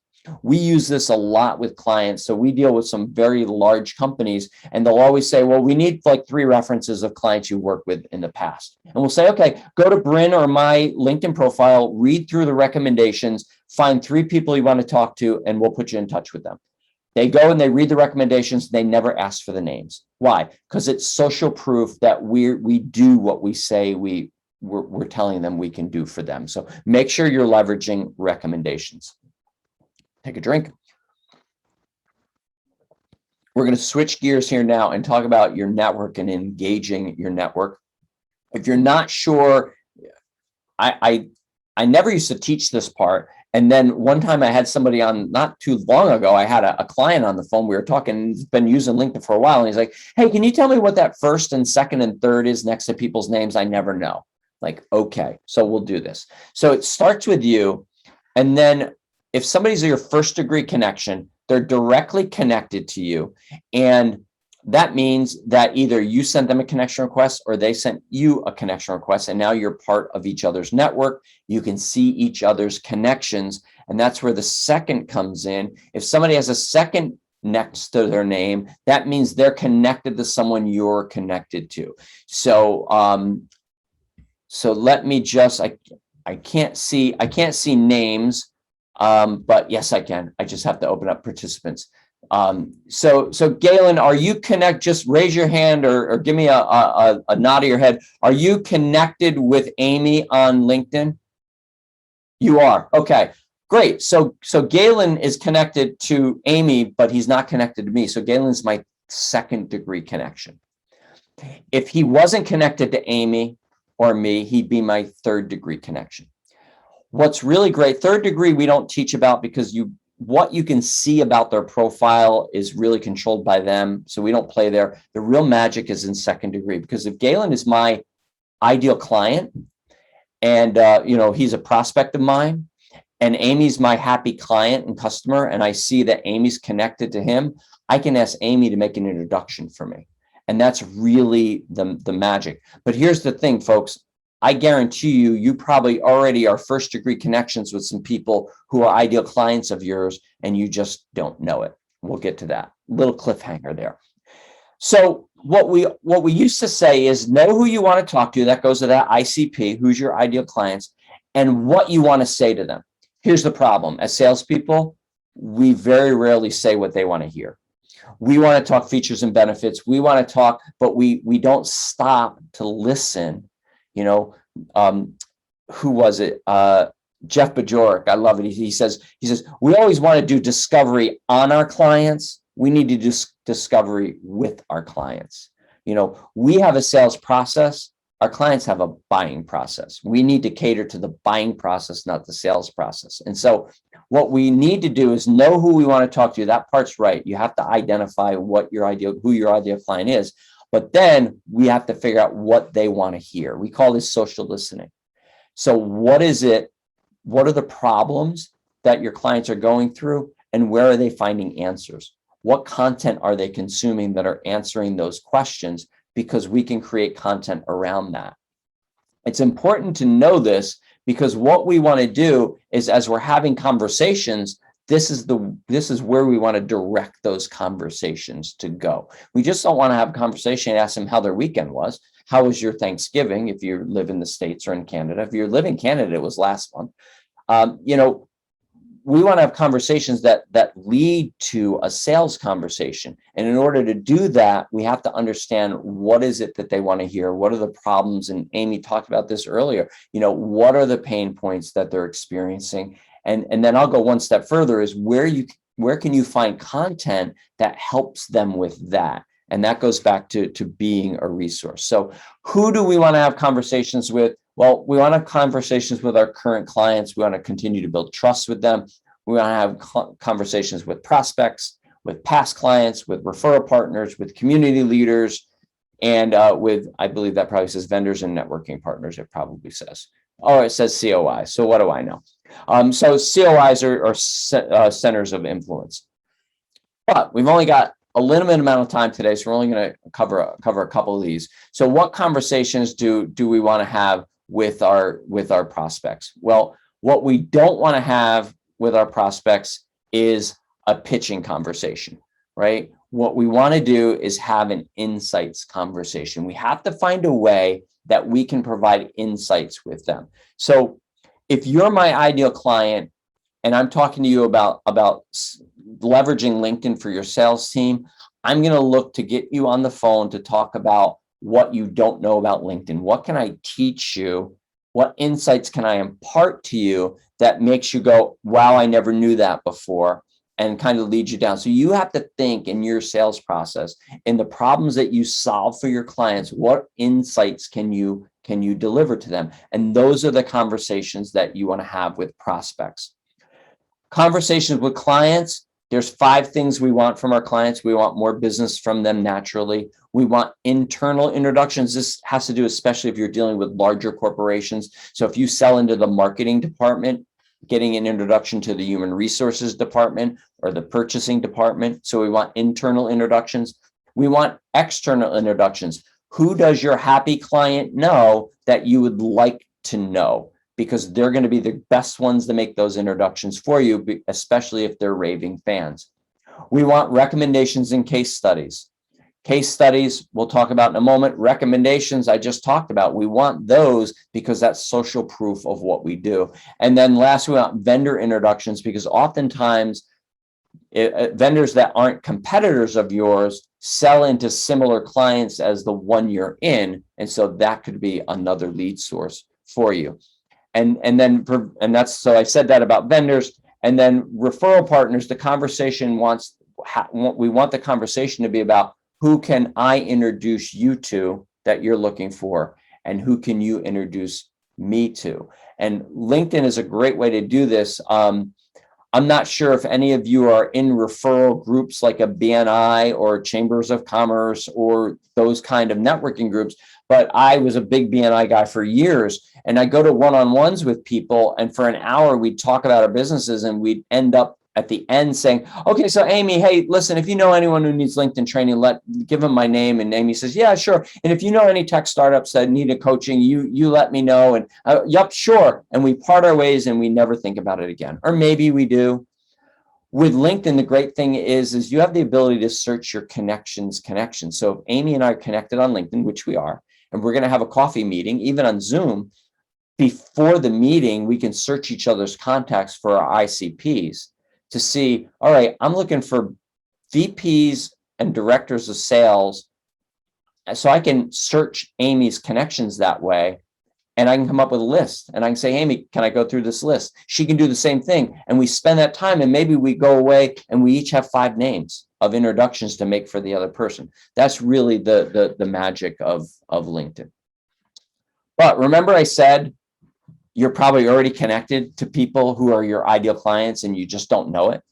We use this a lot with clients. So we deal with some very large companies, and they'll always say, well, we need like 3 references of clients you worked with in the past. And we'll say, okay, go to Bryn or my LinkedIn profile, read through the recommendations, find 3 people you want to talk to, and we'll put you in touch with them. They go and they read the recommendations. They never ask for the names. Why? Because it's social proof that we do what we say we're telling them we can do for them. So make sure you're leveraging recommendations. Take a drink. We're going to switch gears here now and talk about your network and engaging your network. If you're not sure, I never used to teach this part. And then one time I had somebody on not too long ago, I had a client on the phone. We were talking, he's been using LinkedIn for a while. And he's like, hey, can you tell me what that first and second and third is next to people's names? I never know. Like, okay, so we'll do this. So it starts with you. And then if somebody's your first degree connection, they're directly connected to you. And that means that either you sent them a connection request or they sent you a connection request. And now you're part of each other's network. You can see each other's connections. And that's where the second comes in. If somebody has a second next to their name, that means they're connected to someone you're connected to. So, let me just, I can't see names. But yes, I can. I just have to open up participants. So Galen, are you connect? Just raise your hand or give me a nod of your head. Are you connected with Amy on LinkedIn? You are. Okay, great. So Galen is connected to Amy, but he's not connected to me. So Galen's my second degree connection. If he wasn't connected to Amy or me, he'd be my third degree connection. What's really great, third degree we don't teach about because what you can see about their profile is really controlled by them. So we don't play there. The real magic is in second degree, because if Galen is my ideal client and he's a prospect of mine and Amy's my happy client and customer, and I see that Amy's connected to him, I can ask Amy to make an introduction for me. And that's really the magic. But here's the thing, folks. I guarantee you, you probably already are first degree connections with some people who are ideal clients of yours, and you just don't know it. We'll get to that. Little cliffhanger there. So what we used to say is know who you want to talk to. That goes to that ICP, who's your ideal clients, and what you want to say to them. Here's the problem. As salespeople, we very rarely say what they want to hear. We want to talk features and benefits. We want to talk, but we don't stop to listen. You know, who was it? Jeff Bajorek. I love it. He says, we always want to do discovery on our clients. We need to do discovery with our clients. You know, we have a sales process. Our clients have a buying process. We need to cater to the buying process, not the sales process. And so what we need to do is know who we want to talk to. That part's right. You have to identify who your ideal client is, but then we have to figure out what they want to hear. We call this social listening. So what is it? What are the problems that your clients are going through, and where are they finding answers? What content are they consuming that are answering those questions? Because we can create content around that. It's important to know this, because what we want to do is, as we're having conversations, this is where we want to direct those conversations to go. We just don't want to have a conversation and ask them how their weekend was. How was your Thanksgiving? If you live in the States or in Canada. If you live in Canada, it was last month. We want to have conversations that lead to a sales conversation. And in order to do that, we have to understand what is it that they want to hear? What are the problems? And Amy talked about this earlier. What are the pain points that they're experiencing? And then I'll go one step further, is where can you find content that helps them with that? And that goes back to being a resource. So who do we want to have conversations with? Well, we want to have conversations with our current clients. We want to continue to build trust with them. We want to have conversations with prospects, with past clients, with referral partners, with community leaders, and with, I believe that probably says vendors and networking partners. It probably says. Oh, it says COI. So what do I know? So COIs are centers of influence. But we've only got a limited amount of time today, so we're only going to cover a couple of these. So what conversations do we want to have with our prospects? Well, what we don't want to have with our prospects is a pitching conversation, right? What we want to do is have an insights conversation. We have to find a way that we can provide insights with them. So if you're my ideal client and I'm talking to you about leveraging LinkedIn for your sales team, I'm going to look to get you on the phone to talk about what you don't know about LinkedIn. What can I teach you? What insights can I impart to you that makes you go, wow, I never knew that before, and kind of lead you down. So you have to think in your sales process, in the problems that you solve for your clients, what insights can you deliver to them? And those are the conversations that you want to have with prospects. Conversations with clients, there's 5 things we want from our clients. We want more business from them naturally. We want internal introductions. This has to do especially if you're dealing with larger corporations. So if you sell into the marketing department, getting an introduction to the human resources department or the purchasing department. So we want internal introductions. We want external introductions. Who does your happy client know that you would like to know? Because they're going to be the best ones to make those introductions for you, especially if they're raving fans. We want recommendations and case studies. Case studies, we'll talk about in a moment. Recommendations, I just talked about. We want those because that's social proof of what we do. And then last, we want vendor introductions, because oftentimes vendors that aren't competitors of yours sell into similar clients as the one you're in. And so that could be another lead source for you. And that's, so I said that about vendors. And then referral partners, the conversation we want the conversation to be about, who can I introduce you to that you're looking for, and who can you introduce me to? And LinkedIn is a great way to do this. I'm not sure if any of you are in referral groups like a BNI or Chambers of Commerce or those kind of networking groups, but I was a big BNI guy for years. And I go to one-on-ones with people, and for an hour, we'd talk about our businesses, and we'd end up at the end saying, okay, so Amy, hey, listen, if you know anyone who needs LinkedIn training, give them my name. And Amy says, yeah, sure. And if you know any tech startups that need a coaching, you let me know. And yep, sure. And we part our ways and we never think about it again. Or maybe we do. With LinkedIn, the great thing is you have the ability to search your connections. So if Amy and I are connected on LinkedIn, which we are, and we're going to have a coffee meeting, even on Zoom, before the meeting, we can search each other's contacts for our ICPs to see, all right, I'm looking for VPs and directors of sales. So I can search Amy's connections that way, and I can come up with a list, and I can say, Amy, can I go through this list? She can do the same thing. And we spend that time, and maybe we go away and we each have 5 names of introductions to make for the other person. That's really the magic of LinkedIn. But remember I said, you're probably already connected to people who are your ideal clients and you just don't know it.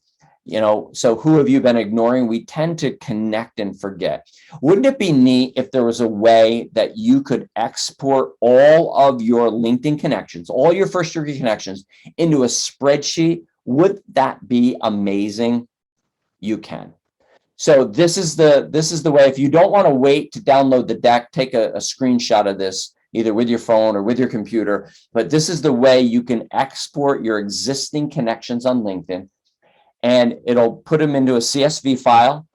So who have you been ignoring? We tend to connect and forget. Wouldn't it be neat if there was a way that you could export all of your LinkedIn connections, all your first degree connections into a spreadsheet? Would that be amazing? You can. So this is the way. If you don't want to wait to download the deck, take a screenshot of this, either with your phone or with your computer. But this is the way you can export your existing connections on LinkedIn, and it'll put them into a CSV file,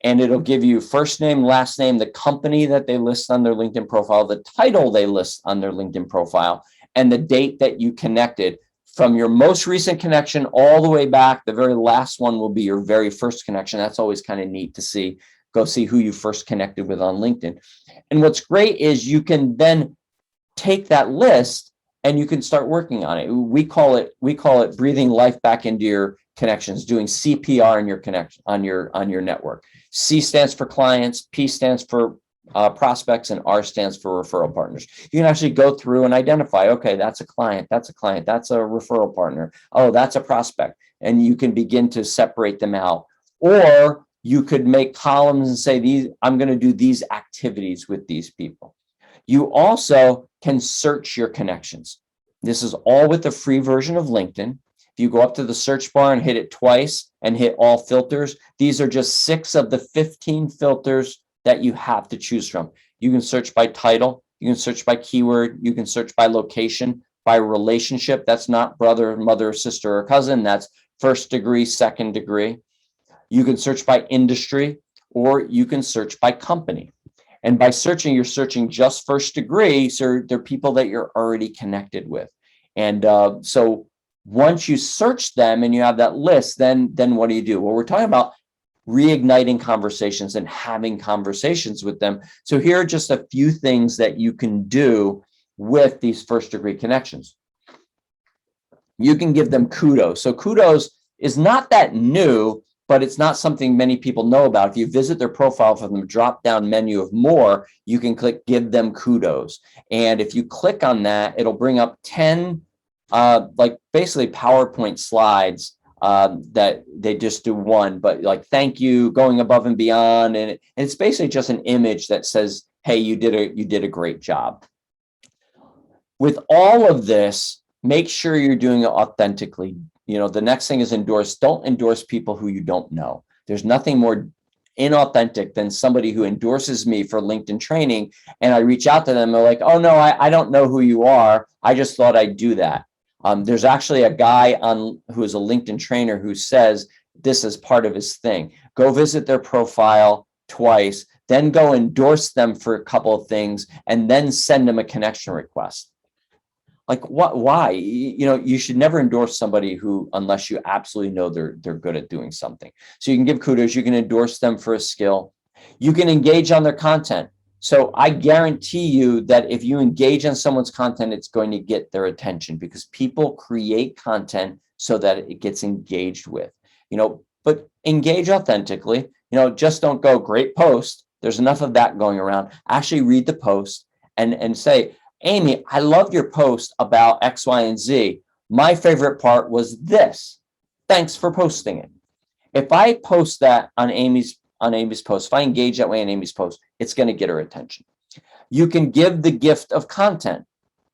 and it'll give you first name, last name, the company that they list on their LinkedIn profile, the title they list on their LinkedIn profile, and the date that you connected. From your most recent connection all the way back, the very last one will be your very first connection. That's always kind of neat to see. Go see who you first connected with on LinkedIn. And what's great is you can then take that list and you can start working on it. We call it breathing life back into your connections, doing CPR in your connection on your network. C stands for clients, P stands for prospects, and R stands for referral partners. You can actually go through and identify, okay, that's a client, that's a referral partner. Oh, that's a prospect. And you can begin to separate them out. Or you could make columns and say, I'm going to do these activities with these people. You also can search your connections. This is all with the free version of LinkedIn. If you go up to the search bar and hit it twice and hit all filters, these are just 6 of the 15 filters that you have to choose from. You can search by title, you can search by keyword, you can search by location, by relationship. That's not brother, mother, sister, or cousin. That's first degree, second degree. You can search by industry, or you can search by company. And by searching, you're searching just first degree, so they're people that you're already connected with. And so once you search them and you have that list, then what do? Well, we're talking about reigniting conversations and having conversations with them. So here are just a few things that you can do with these first degree connections. You can give them kudos. So kudos is not that new, but it's not something many people know about. If you visit their profile from the drop-down menu of more, you can click give them kudos. And if you click on that, it'll bring up 10 like basically PowerPoint slides that they just do one, but like thank you, going above and beyond, and it's basically just an image that says, hey, you did a great job. With all of this, make sure you're doing it authentically. The next thing is endorse. Don't endorse people who you don't know. There's nothing more inauthentic than somebody who endorses me for LinkedIn training, and I reach out to them, they're like, oh no, I don't know who you are, I just thought I'd do that. There's actually a guy who is a LinkedIn trainer who says this is part of his thing. Go visit their profile twice, then go endorse them for a couple of things, and then send them a connection request. Like what? Why? You should never endorse somebody unless you absolutely know they're good at doing something. So you can give kudos, you can endorse them for a skill, you can engage on their content. So I guarantee you that if you engage on someone's content, it's going to get their attention, because people create content so that it gets engaged with, but engage authentically. Just don't go great post. There's enough of that going around. Actually read the post and say, Amy, I loved your post about X, Y, and Z. My favorite part was this. Thanks for posting it. If I post that on Amy's post, if I engage that way in Amy's post, it's going to get her attention. You can give the gift of content,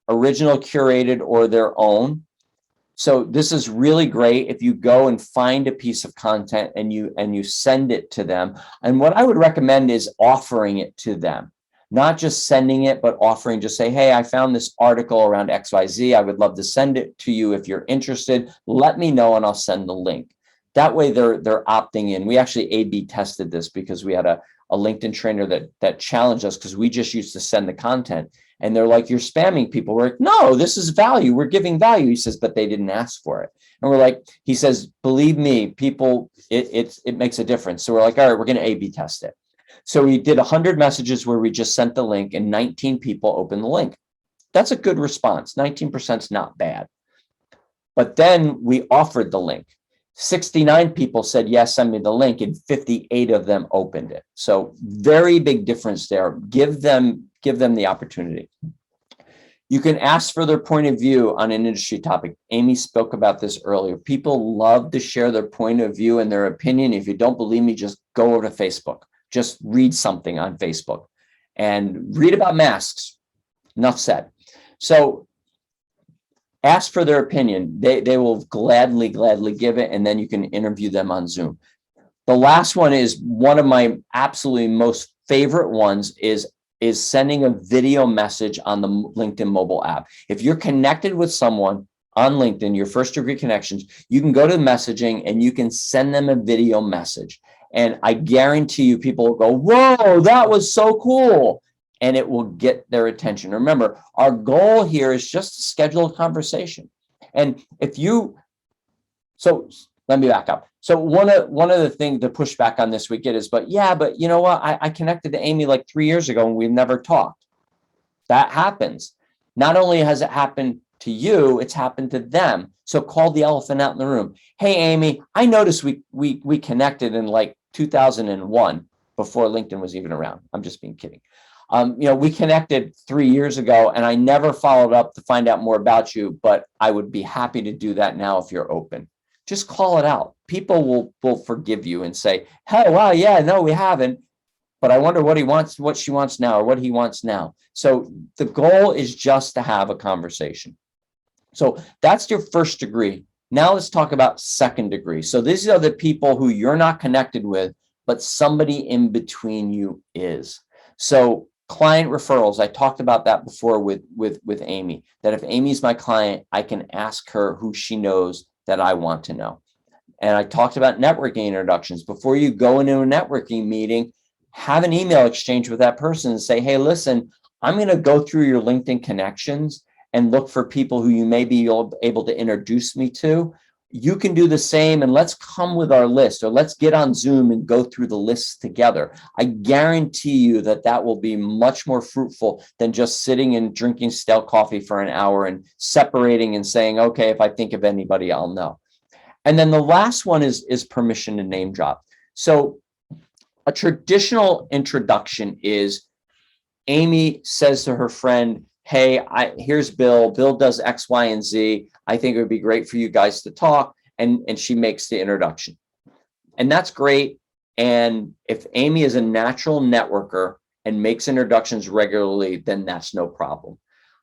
original, curated, or their own. So this is really great if you go and find a piece of content and you send it to them. And what I would recommend is offering it to them, not just sending it, but offering, just say, hey, I found this article around XYZ. I would love to send it to you if you're interested. Let me know and I'll send the link. That way they're opting in. We actually A/B tested this because we had a LinkedIn trainer that challenged us because we just used to send the content. And they're like, you're spamming people. We're like, no, this is value. We're giving value. He says, but they didn't ask for it. And we're like, he says, believe me, people, it makes a difference. So we're like, all right, we're going to A/B test it. So we did 100 messages where we just sent the link and 19 people opened the link. That's a good response. 19% is not bad. But then we offered the link. 69 people said, yes, send me the link, and 58 of them opened it. So very big difference there. Give them the opportunity. You can ask for their point of view on an industry topic. Amy spoke about this earlier. People love to share their point of view and their opinion. If you don't believe me, just go over to Facebook. Just read something on Facebook and read about masks. Enough said. So ask for their opinion. They will gladly give it, and then you can interview them on Zoom. The last one is one of my absolutely most favorite ones is sending a video message on the LinkedIn mobile app. If you're connected with someone on LinkedIn, your first degree connections, you can go to messaging and you can send them a video message. And I guarantee you people will go, whoa, that was so cool. And it will get their attention. Remember, our goal here is just to schedule a conversation. And so let me back up. So one of the things to push back on this we get is, but you know what? I connected to Amy like 3 years ago and we've never talked. That happens. Not only has it happened to you, it's happened to them. So call the elephant out in the room. Hey, Amy, I noticed we connected in like 2001 before LinkedIn was even around. I'm just being kidding. We connected 3 years ago and I never followed up to find out more about you, but I would be happy to do that now if you're open. Just call it out. People will forgive you and say, hey, wow, yeah, no, we haven't. But I wonder what she wants now, or what he wants now. So the goal is just to have a conversation. So that's your first degree. Now let's talk about second degree. So these are the people who you're not connected with, but somebody in between you is. So client referrals, I talked about that before with Amy, that if Amy's my client, I can ask her who she knows that I want to know. And I talked about networking introductions. Before you go into a networking meeting, have an email exchange with that person and say, hey, listen, I'm going to go through your LinkedIn connections and look for people who you may be able to introduce me to. You can do the same, and let's come with our list, or let's get on Zoom and go through the lists together. I guarantee you that will be much more fruitful than just sitting and drinking stale coffee for an hour and separating and saying, okay, if I think of anybody, I'll know. And then the last one is permission to name drop. So a traditional introduction is Amy says to her friend, hey, here's Bill. Bill does X, Y, and Z. I think it would be great for you guys to talk. And she makes the introduction. And that's great. And if Amy is a natural networker and makes introductions regularly, then that's no problem.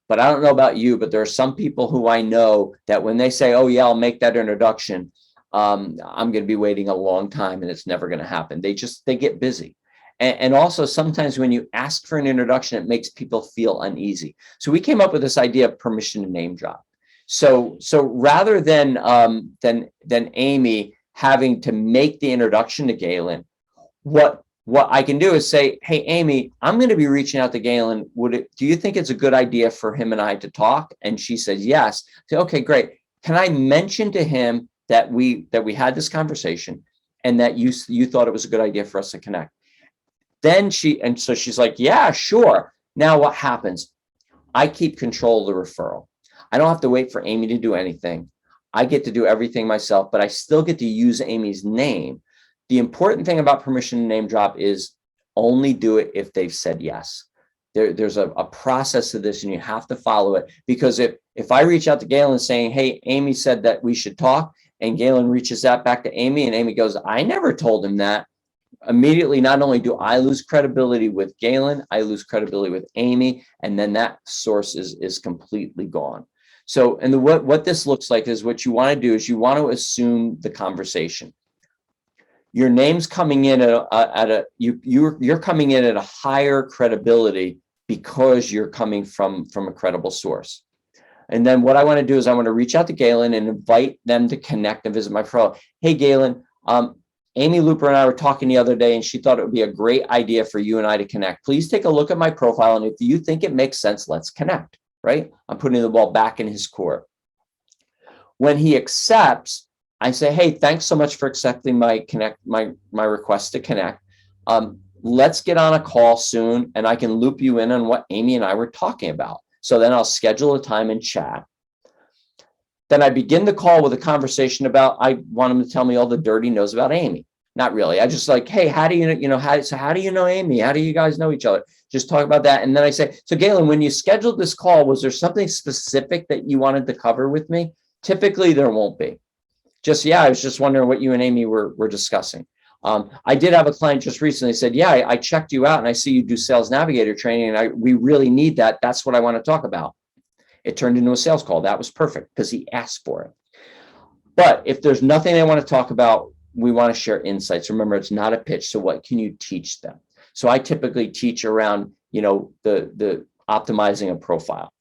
But I don't know about you, but there are some people who I know that when they say, oh, yeah, I'll make that introduction, I'm going to be waiting a long time and it's never going to happen. They get busy. And also sometimes when you ask for an introduction, it makes people feel uneasy. So we came up with this idea of permission to name drop. So rather than Amy having to make the introduction to Galen, what I can do is say, hey, Amy, I'm going to be reaching out to Galen. Do you think it's a good idea for him and I to talk? And she says, yes. I say, okay, great. Can I mention to him that we had this conversation and that you thought it was a good idea for us to connect? So she's like, yeah, sure. Now what happens? I keep control of the referral. I don't have to wait for Amy to do anything. I get to do everything myself, but I still get to use Amy's name. The important thing about permission to name drop is only do it if they've said yes. There's a process to this and you have to follow it, because if I reach out to Galen saying, hey, Amy said that we should talk, And Galen reaches out back to Amy, and Amy goes, I never told him that. Immediately, not only do I lose credibility with Galen, I lose credibility with Amy, and then that source is completely gone. So, and what this looks like is what you want to do is you want to assume the conversation. Your name's coming in you're coming in at a higher credibility because you're coming from a credible source. And then what I want to do is I want to reach out to Galen and invite them to connect and visit my pro. Hey, Galen, Amy Looper and I were talking the other day, and she thought it would be a great idea for you and I to connect. Please take a look at my profile, and if you think it makes sense, let's connect, right? I'm putting the ball back in his court. When he accepts, I say, hey, thanks so much for accepting my request to connect. Let's get on a call soon, and I can loop you in on what Amy and I were talking about. So then I'll schedule a time and chat. Then I begin the call with a conversation about, I want him to tell me all the dirt he knows about Amy. Not really. I just like, hey, how do you know, how do you know Amy? How do you guys know each other? Just talk about that. And then I say, so Galen, when you scheduled this call, was there something specific that you wanted to cover with me? Typically there won't be. I was just wondering what you and Amy were discussing. I did have a client just recently said, yeah, I checked you out and I see you do sales navigator training and we really need that. That's what I want to talk about. It turned into a sales call. That was perfect because he asked for it. But if there's nothing they want to talk about, we want to share insights. Remember, it's not a pitch. So what can you teach them? So I typically teach around, the optimizing a profile.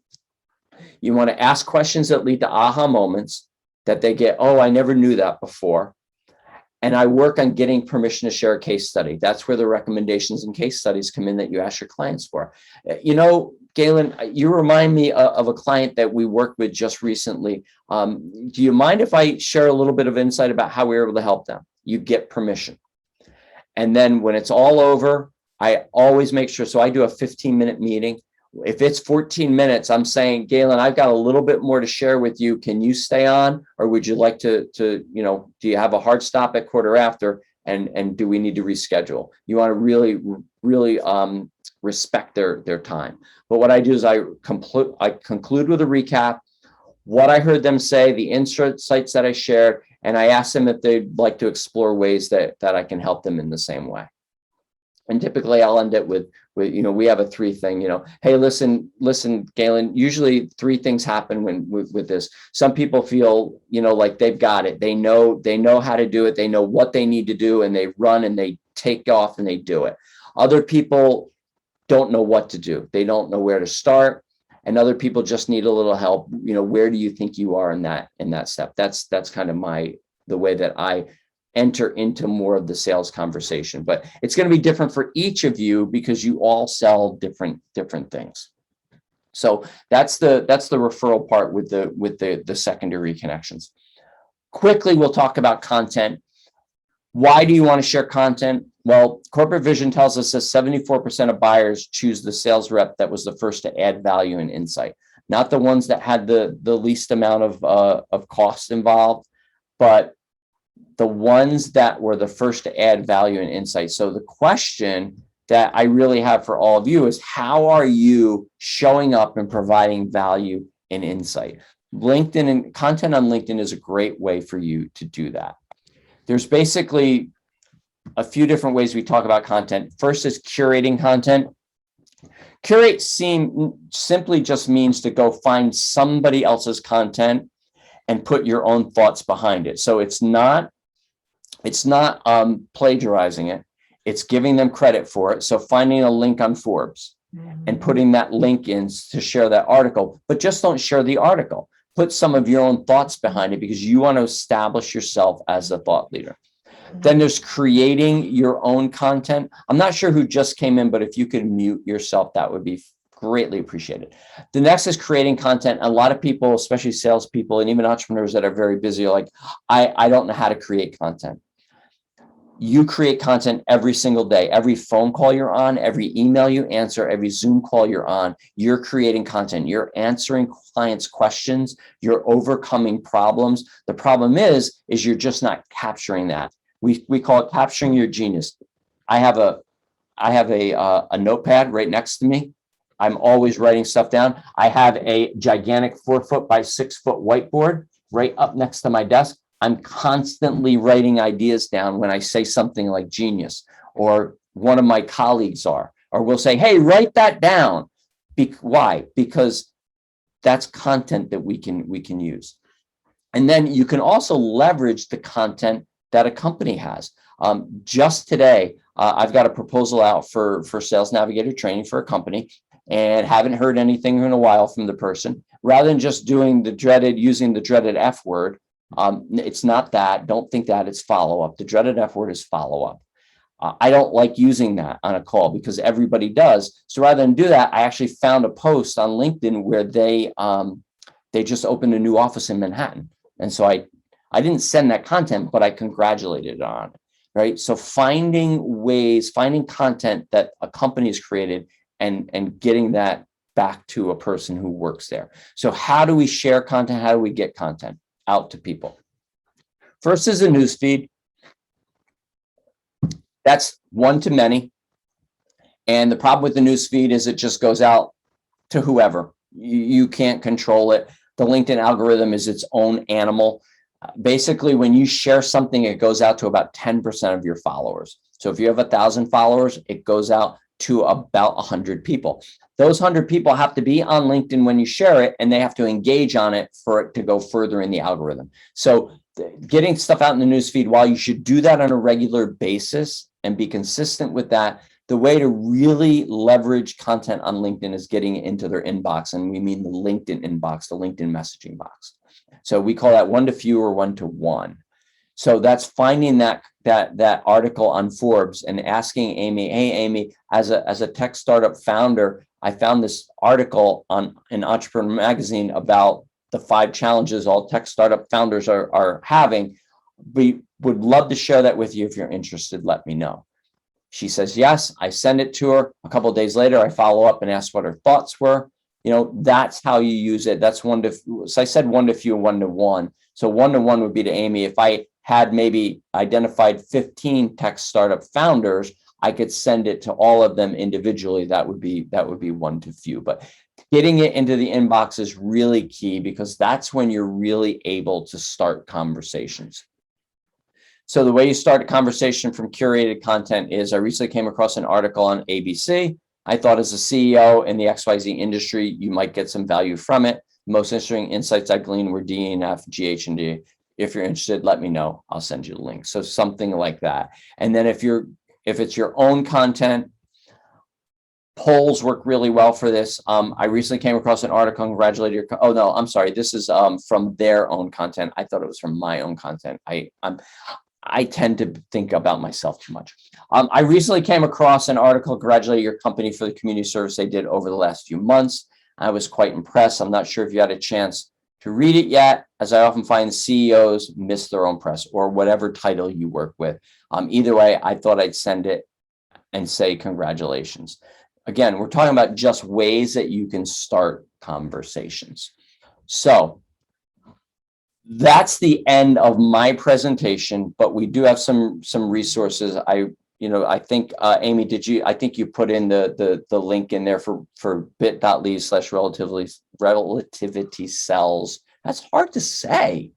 You want to ask questions that lead to aha moments that they get, oh, I never knew that before. And I work on getting permission to share a case study. That's where the recommendations and case studies come in that you ask your clients for. Galen, you remind me of a client that we worked with just recently. Do you mind if I share a little bit of insight about how we were able to help them? You get permission. And then when it's all over, I always make sure. So I do a 15-minute meeting. If it's 14 minutes, I'm saying, Galen, I've got a little bit more to share with you. Can you stay on? Or would you like to do you have a hard stop at quarter after? And do we need to reschedule? You want to really, really respect their time. But what I do is I conclude with a recap, what I heard them say, the insights that I shared, and I ask them if they'd like to explore ways that I can help them in the same way. And typically I'll end it with we have a 3 thing, hey, listen, Galen, usually 3 things happen with this. Some people feel, like they've got it. They know how to do it. They know what they need to do, and they run and they take off and they do it. Other people don't know what to do. They don't know where to start. And other people just need a little help. Where do you think you are in that step? That's kind of the way that I enter into more of the sales conversation, but it's going to be different for each of you because you all sell different things. So that's the referral part with the secondary connections. Quickly, we'll talk about content. Why do you want to share content? Well, corporate vision tells us that 74% of buyers choose the sales rep that was the first to add value and insight, not the ones that had the least amount of cost involved, but the ones that were the first to add value and insight. So the question that I really have for all of you is, how are you showing up and providing value and insight? LinkedIn and content on LinkedIn is a great way for you to do that. There's basically a few different ways we talk about content. First is curating content. Curate simply just means to go find somebody else's content and put your own thoughts behind it. So it's not plagiarizing it. It's giving them credit for it. So finding a link on Forbes and putting that link in to share that article, but just don't share the article. Put some of your own thoughts behind it because you want to establish yourself as a thought leader. Then there's creating your own content. I'm not sure who just came in, but if you could mute yourself, that would be greatly appreciated. The next is creating content. A lot of people, especially salespeople and even entrepreneurs that are very busy, are like, I don't know how to create content. You create content every single day. Every phone call you're on, every email you answer, every Zoom call you're on, you're creating content. You're answering clients' questions. You're overcoming problems. The problem is you're just not capturing that. We call it capturing your genius. I have a notepad right next to me. I'm always writing stuff down. I have a gigantic 4 foot by 6 foot whiteboard right up next to my desk. I'm constantly writing ideas down when I say something like genius, or one of my colleagues are, or we'll say, hey, write that down. Why? Because that's content that we can use. And then you can also leverage the content that a company has. Just today, I've got a proposal out for Sales Navigator training for a company, and haven't heard anything in a while from the person. Rather than just using the dreaded F word, it's not that. Don't think that. It's follow up. The dreaded F word is follow up. I don't like using that on a call because everybody does. So rather than do that, I actually found a post on LinkedIn where they just opened a new office in Manhattan. And so I didn't send that content, but I congratulated on it, right? So finding content that a company has created and getting that back to a person who works there. So how do we share content? How do we get content out to people? First is a newsfeed. That's one to many. And the problem with the newsfeed is it just goes out to whoever. You can't control it. The LinkedIn algorithm is its own animal. Basically, when you share something, it goes out to about 10% of your followers. So if you have 1,000 followers, it goes out to about 100 people. Those 100 people have to be on LinkedIn when you share it, and they have to engage on it for it to go further in the algorithm. So getting stuff out in the newsfeed, while you should do that on a regular basis and be consistent with that, the way to really leverage content on LinkedIn is getting it into their inbox. And we mean the LinkedIn inbox, the LinkedIn messaging box. So we call that one to few or one to one. So that's finding that article on Forbes and asking Amy, hey, Amy, as a tech startup founder, I found this article in Entrepreneur Magazine about the 5 challenges all tech startup founders are having. We would love to share that with you. If you're interested, let me know. She says yes. I send it to her. A couple of days later, I follow up and ask what her thoughts were. That's how you use it. That's so I said one to few, one to one. So one to one would be to Amy. If I had maybe identified 15 tech startup founders, I could send it to all of them individually. That would be one to few. But getting it into the inbox is really key, because that's when you're really able to start conversations. So the way you start a conversation from curated content is, I recently came across an article on ABC. I thought as a CEO in the XYZ industry, you might get some value from it. Most interesting insights I gleaned were D and F, GH, and D. If you're interested, let me know. I'll send you the link. So something like that. And then if it's your own content, polls work really well for this. I recently came across an article, congratulating your, oh no, I'm sorry. This is from their own content. I thought it was from my own content. I tend to think about myself too much. I recently came across an article congratulating your company for the community service they did over the last few months. I was quite impressed. I'm not sure if you had a chance to read it yet, as I often find CEOs miss their own press, or whatever title you work with. Either way, I thought I'd send it and say congratulations. Again, we're talking about just ways that you can start conversations. So that's the end of my presentation, but we do have some resources. I think Amy, I think you put in the link in there for bit.ly/relativity cells. That's hard to say.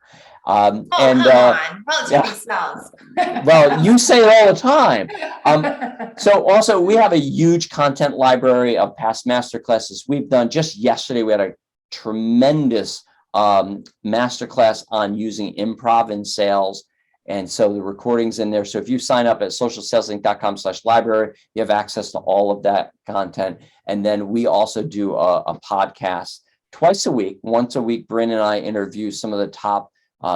Relativity cells. Well, you say it all the time. So also, we have a huge content library of past masterclasses we've done. Just yesterday, we had a tremendous masterclass on using improv in sales. And so the recording's in there. So if you sign up at socialsaleslink.com/library, you have access to all of that content. And then we also do a podcast twice a week. Once a week, Bryn and I interview some of the top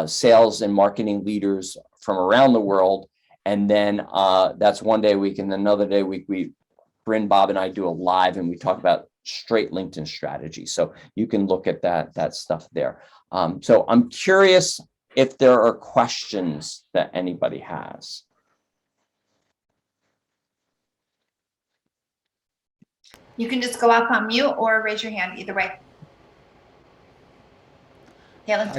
sales and marketing leaders from around the world. And then that's one day a week. And then another day a week, Bryn, Bob, and I do a live, and we talk about straight LinkedIn strategy. So you can look at that stuff there. So I'm curious if there are questions that anybody has. You can just go off on mute or raise your hand, either way. Yeah,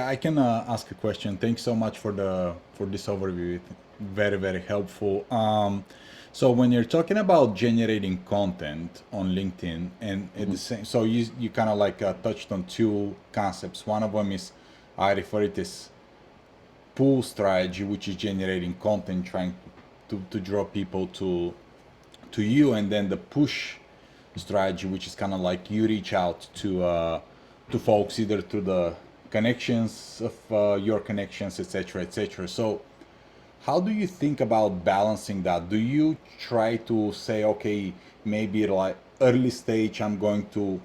I can ask a question. Thanks so much for this overview. Very, very helpful. So when you're talking about generating content on LinkedIn, and at the same, so you kind of like touched on 2 concepts. One of them is, I refer it as pull strategy, which is generating content, trying to draw people to you, and then the push strategy, which is kind of like you reach out to folks either through the connections of your connections, etc., etc. So how do you think about balancing that? Do you try to say, okay, maybe like early stage, I'm going to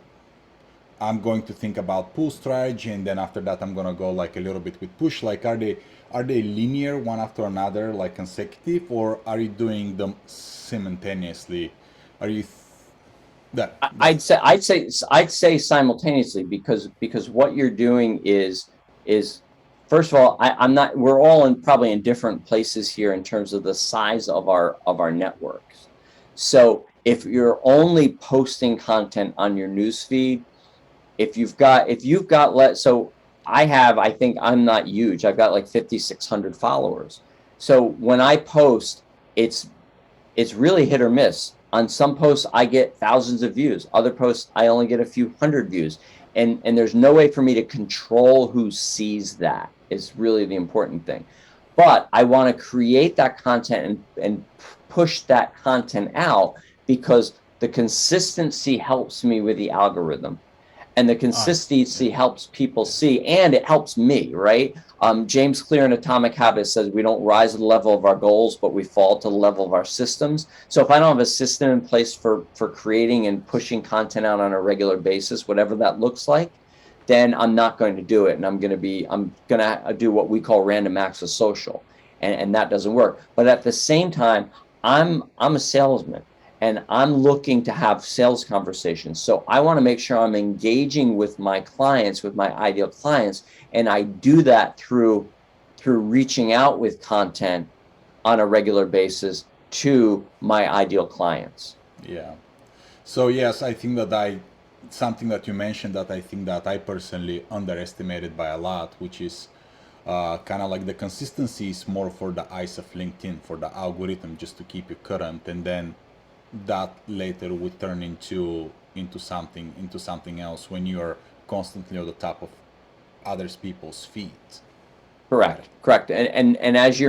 think about pull strategy, and then after that I'm going to go like a little bit with push? Like, are they linear one after another, like consecutive, or are you doing them simultaneously? Are you that? I'd say simultaneously, because what you're doing is first of all, I'm not, we're all probably in different places here in terms of the size of our networks. So if you're only posting content on your newsfeed, if you've got so I think I'm not huge. I've got like 5,600 followers. So when I post, it's really hit or miss. On some posts, I get thousands of views. Other posts, I only get a few hundred views. And there's no way for me to control who sees that. It's really the important thing. But I want to create that content and push that content out, because the consistency helps me with the algorithm. And the consistency helps people see, and it helps me, right? James Clear in Atomic Habits says we don't rise to the level of our goals, but we fall to the level of our systems. So if I don't have a system in place for creating and pushing content out on a regular basis, whatever that looks like, then I'm not going to do it. And I'm going to do what we call random acts of social. And that doesn't work. But at the same time, I'm a salesman, and I'm looking to have sales conversations. So I want to make sure I'm engaging with my clients, with my ideal clients. And I do that through reaching out with content on a regular basis to my ideal clients. Yeah. So yes, I think that something that you mentioned that I think that I personally underestimated by a lot, which is kind of like the consistency is more for the eyes of LinkedIn, for the algorithm, just to keep you current, and then that later would turn into something else when you are constantly on the top of others people's feet. Correct. And as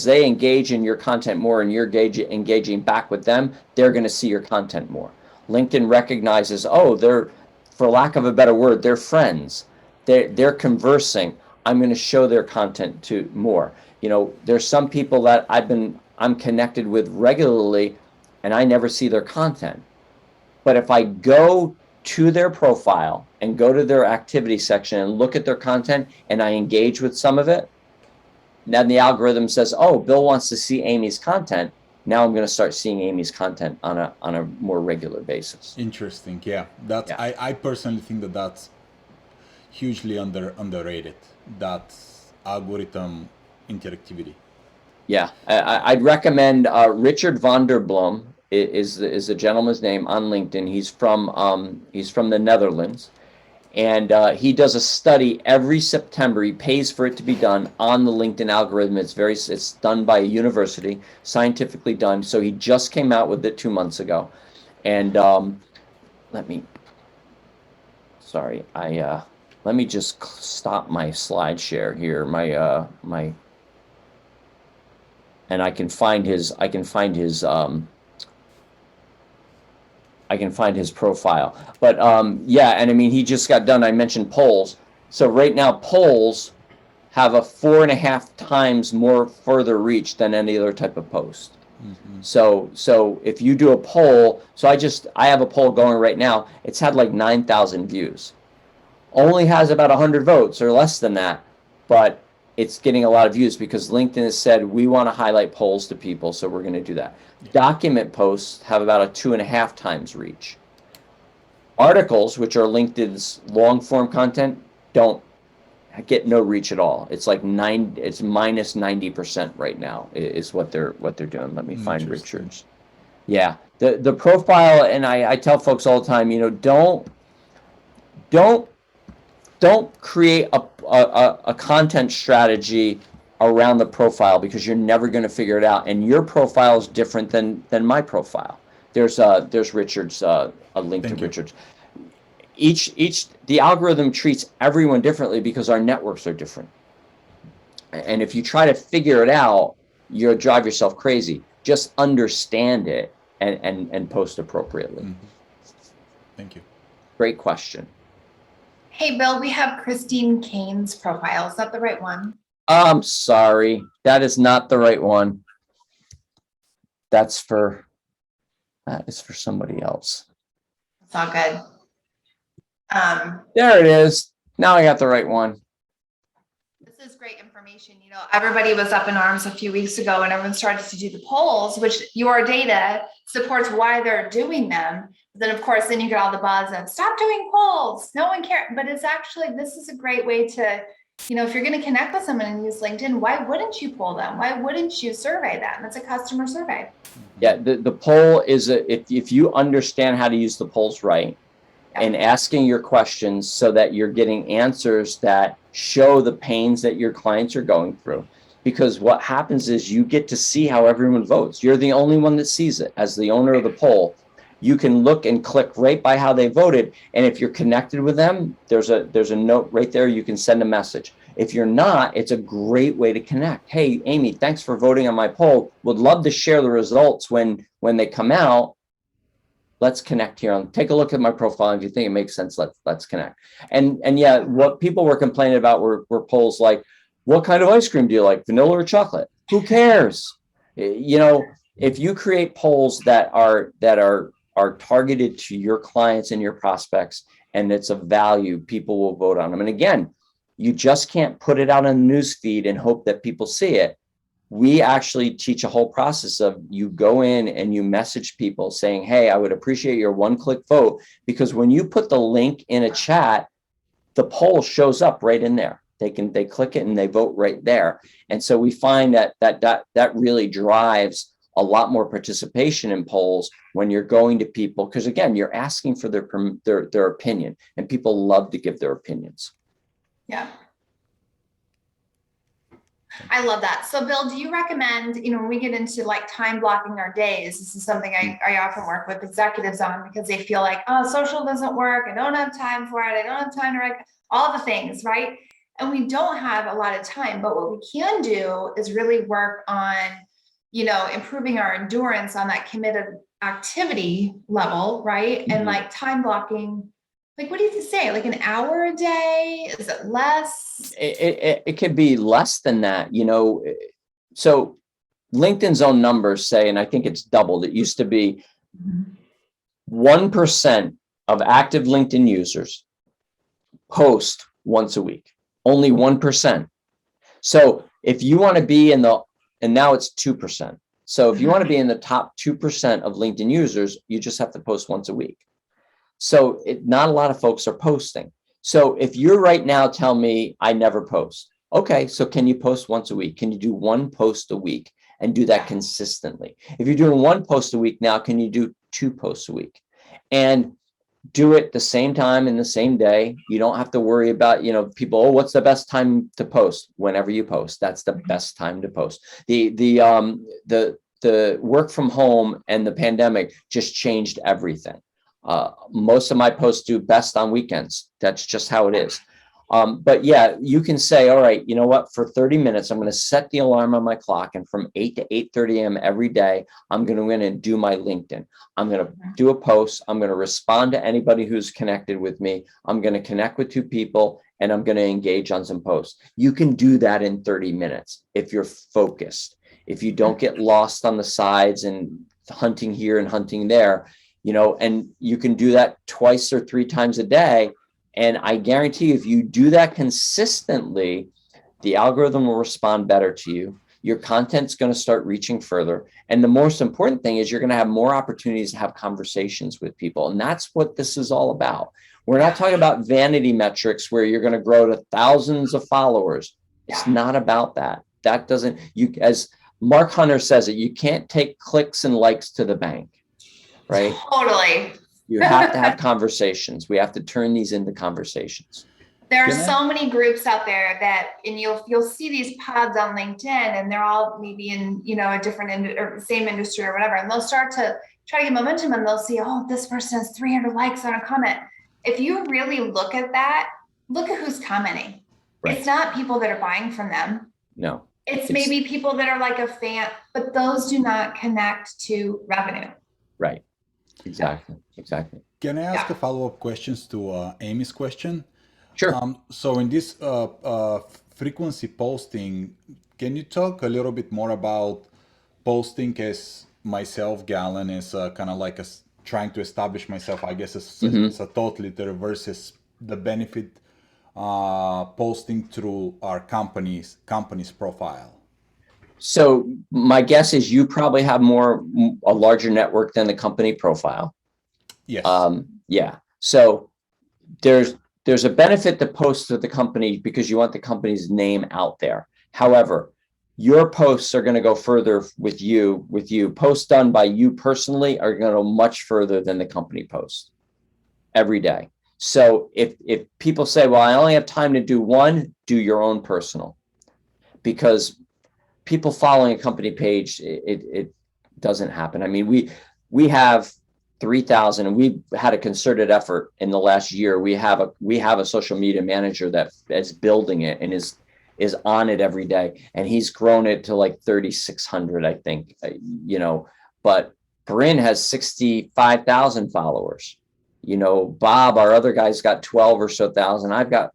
they engage in your content more, and you're engaging back with them, they're going to see your content more. LinkedIn recognizes, they're, for lack of a better word, they're friends. They're conversing. I'm going to show their content to more. There's some people that I'm connected with regularly, and I never see their content. But if I go to their profile and go to their activity section and look at their content, and I engage with some of it, then the algorithm says, Bill wants to see Amy's content. Now I'm going to start seeing Amy's content on a more regular basis. Interesting. Yeah. I personally think that that's hugely underrated, that algorithm interactivity. Yeah, I'd recommend Richard van der Blom is the gentleman's name on LinkedIn. He's from the Netherlands, and he does a study every September. He pays for it to be done on the LinkedIn algorithm. It's done by a university, scientifically done. So he just came out with it 2 months ago, and let me just stop my slide share here. And I can find his profile. But yeah, and I mean, he just got done. I mentioned polls. So right now, polls have a 4.5 times more further reach than any other type of post. Mm-hmm. So if you do a poll, I have a poll going right now. It's had like 9,000 views. Only has about 100 votes or less than that, but it's getting a lot of views because LinkedIn has said, we want to highlight polls to people, so we're going to do that. Document posts have about a 2.5 times reach. Articles, which are LinkedIn's long form content, don't get no reach at all. It's like it's minus 90% right now is what they're doing. Let me find Richard's. Yeah, the profile, and I tell folks all the time, don't create a content strategy around the profile, because you're never going to figure it out. And your profile is different than my profile. There's Richard's, a link to Richard's. The algorithm treats everyone differently because our networks are different. And if you try to figure it out, you'll drive yourself crazy. Just understand it and post appropriately. Thank you. Great question. Hey, Bill, we have Christine Kane's profile. Is that the right one? I'm sorry. That is not the right one. That is for somebody else. It's all good. There it is. Now I got the right one. This is great information. You know, everybody was up in arms a few weeks ago and everyone started to do the polls, which your data supports why they're doing them. Then of course, then you get all the buzz of stop doing polls. No one cares. But it's actually, this is a great way to, you know, if you're going to connect with someone and use LinkedIn, why wouldn't you poll them? Why wouldn't you survey them? It's a customer survey. Yeah, the poll is if you understand how to use the polls right, and asking your questions so that you're getting answers that show the pains that your clients are going through. Because what happens is you get to see how everyone votes. You're the only one that sees it as the owner of the poll. You can look and click right by how they voted. And if you're connected with them, there's a note right there. You can send a message. If you're not, it's a great way to connect. Hey, Amy, thanks for voting on my poll. Would love to share the results when they come out. Let's connect here. Take a look at my profile. If you think it makes sense, let's connect. And yeah, what people were complaining about were polls like, what kind of ice cream do you like, vanilla or chocolate? Who cares? You know, if you create polls that are targeted to your clients and your prospects, and it's of value, people will vote on them. And again, you just can't put it out on the news feed and hope that people see it. We actually teach a whole process of you go in and you message people saying, hey, I would appreciate your one-click vote, because when you put the link in a chat, the poll shows up right in there. They click it and they vote right there. And so we find that really drives a lot more participation in polls when you're going to people, because again, you're asking for their opinion, and people love to give their opinions. Yeah. I love that. So Bill, do you recommend, you know, when we get into like time blocking our days, this is something I often work with executives on, because they feel like, oh, social doesn't work. I don't have time for it. I don't have time to write all the things, right? And we don't have a lot of time, but what we can do is really work on, you know, improving our endurance on that committed activity level, right? And like time blocking. Like, what do you say? Like an hour a day? Is it less? It could be less than that, you know. So LinkedIn's own numbers say, and I think it's doubled. It used to be 1% of active LinkedIn users post once a week. Only 1%. So if you want to be and now it's 2%. So if you want to be in the top 2% of LinkedIn users, you just have to post once a week. So not a lot of folks are posting. So if you're right now telling me I never post, okay, so can you post once a week? Can you do one post a week and do that consistently? If you're doing one post a week now, can you do 2 posts a week? And do it the same time in the same day. You don't have to worry about, you know, people, oh, what's the best time to post? Whenever you post, that's the best time to post. The work from home and the pandemic just changed everything. Most of my posts do best on weekends. That's just how it is. But yeah, you can say, all right, you know what, for 30 minutes, I'm going to set the alarm on my clock. And from 8 to 8:30 a.m. every day, I'm going to go in and do my LinkedIn. I'm going to do a post. I'm going to respond to anybody who's connected with me. I'm going to connect with 2 people, and I'm going to engage on some posts. You can do that in 30 minutes if you're focused. If you don't get lost on the sides and hunting here and hunting there, you know, and you can do that 2 or 3 times a day. And I guarantee you, if you do that consistently, the algorithm will respond better to you. Your content's going to start reaching further. And the most important thing is you're going to have more opportunities to have conversations with people. And that's what this is all about. We're not talking about vanity metrics where you're going to grow to thousands of followers. It's not about that. That doesn't, as Mark Hunter says it, you can't take clicks and likes to the bank. Right? Totally. You have to have conversations. We have to turn these into conversations. There are so many groups out there that, and you'll see these pods on LinkedIn, and they're all maybe in, you know, a different or same industry or whatever, and they'll start to try to get momentum, and they'll see, oh, this person has 300 likes on a comment. If you really look at that, look at who's commenting. Right. It's not people that are buying from them. No. It's It's maybe people that are like a fan, but those do not connect to revenue. right. Exactly. Exactly. Can I ask Yeah. a follow-up questions to Amy's question? Sure. So in this frequency posting, can you talk a little bit more about posting as myself, Galen, as kind of like trying to establish myself, I guess, hmm as a thought leader versus the benefit posting through our company's profile? So my guess is you probably have a larger network than the company profile. Yes. Yeah. So there's there's a benefit to post to the company because you want the company's name out there. However, your posts are going to go further with you. Posts done by you personally are going to go much further than the company post every day. So if people say, well, I only have time to do one, do your own personal, because people following a company page, it doesn't happen. I mean, we have 3,000, and we've had a concerted effort in the last year. We have a social media manager that is building it and is on it every day, and he's grown it to like 3,600, I think. But Corinne has 65,000 followers. Bob, our other guy's got 12 or so thousand. I've got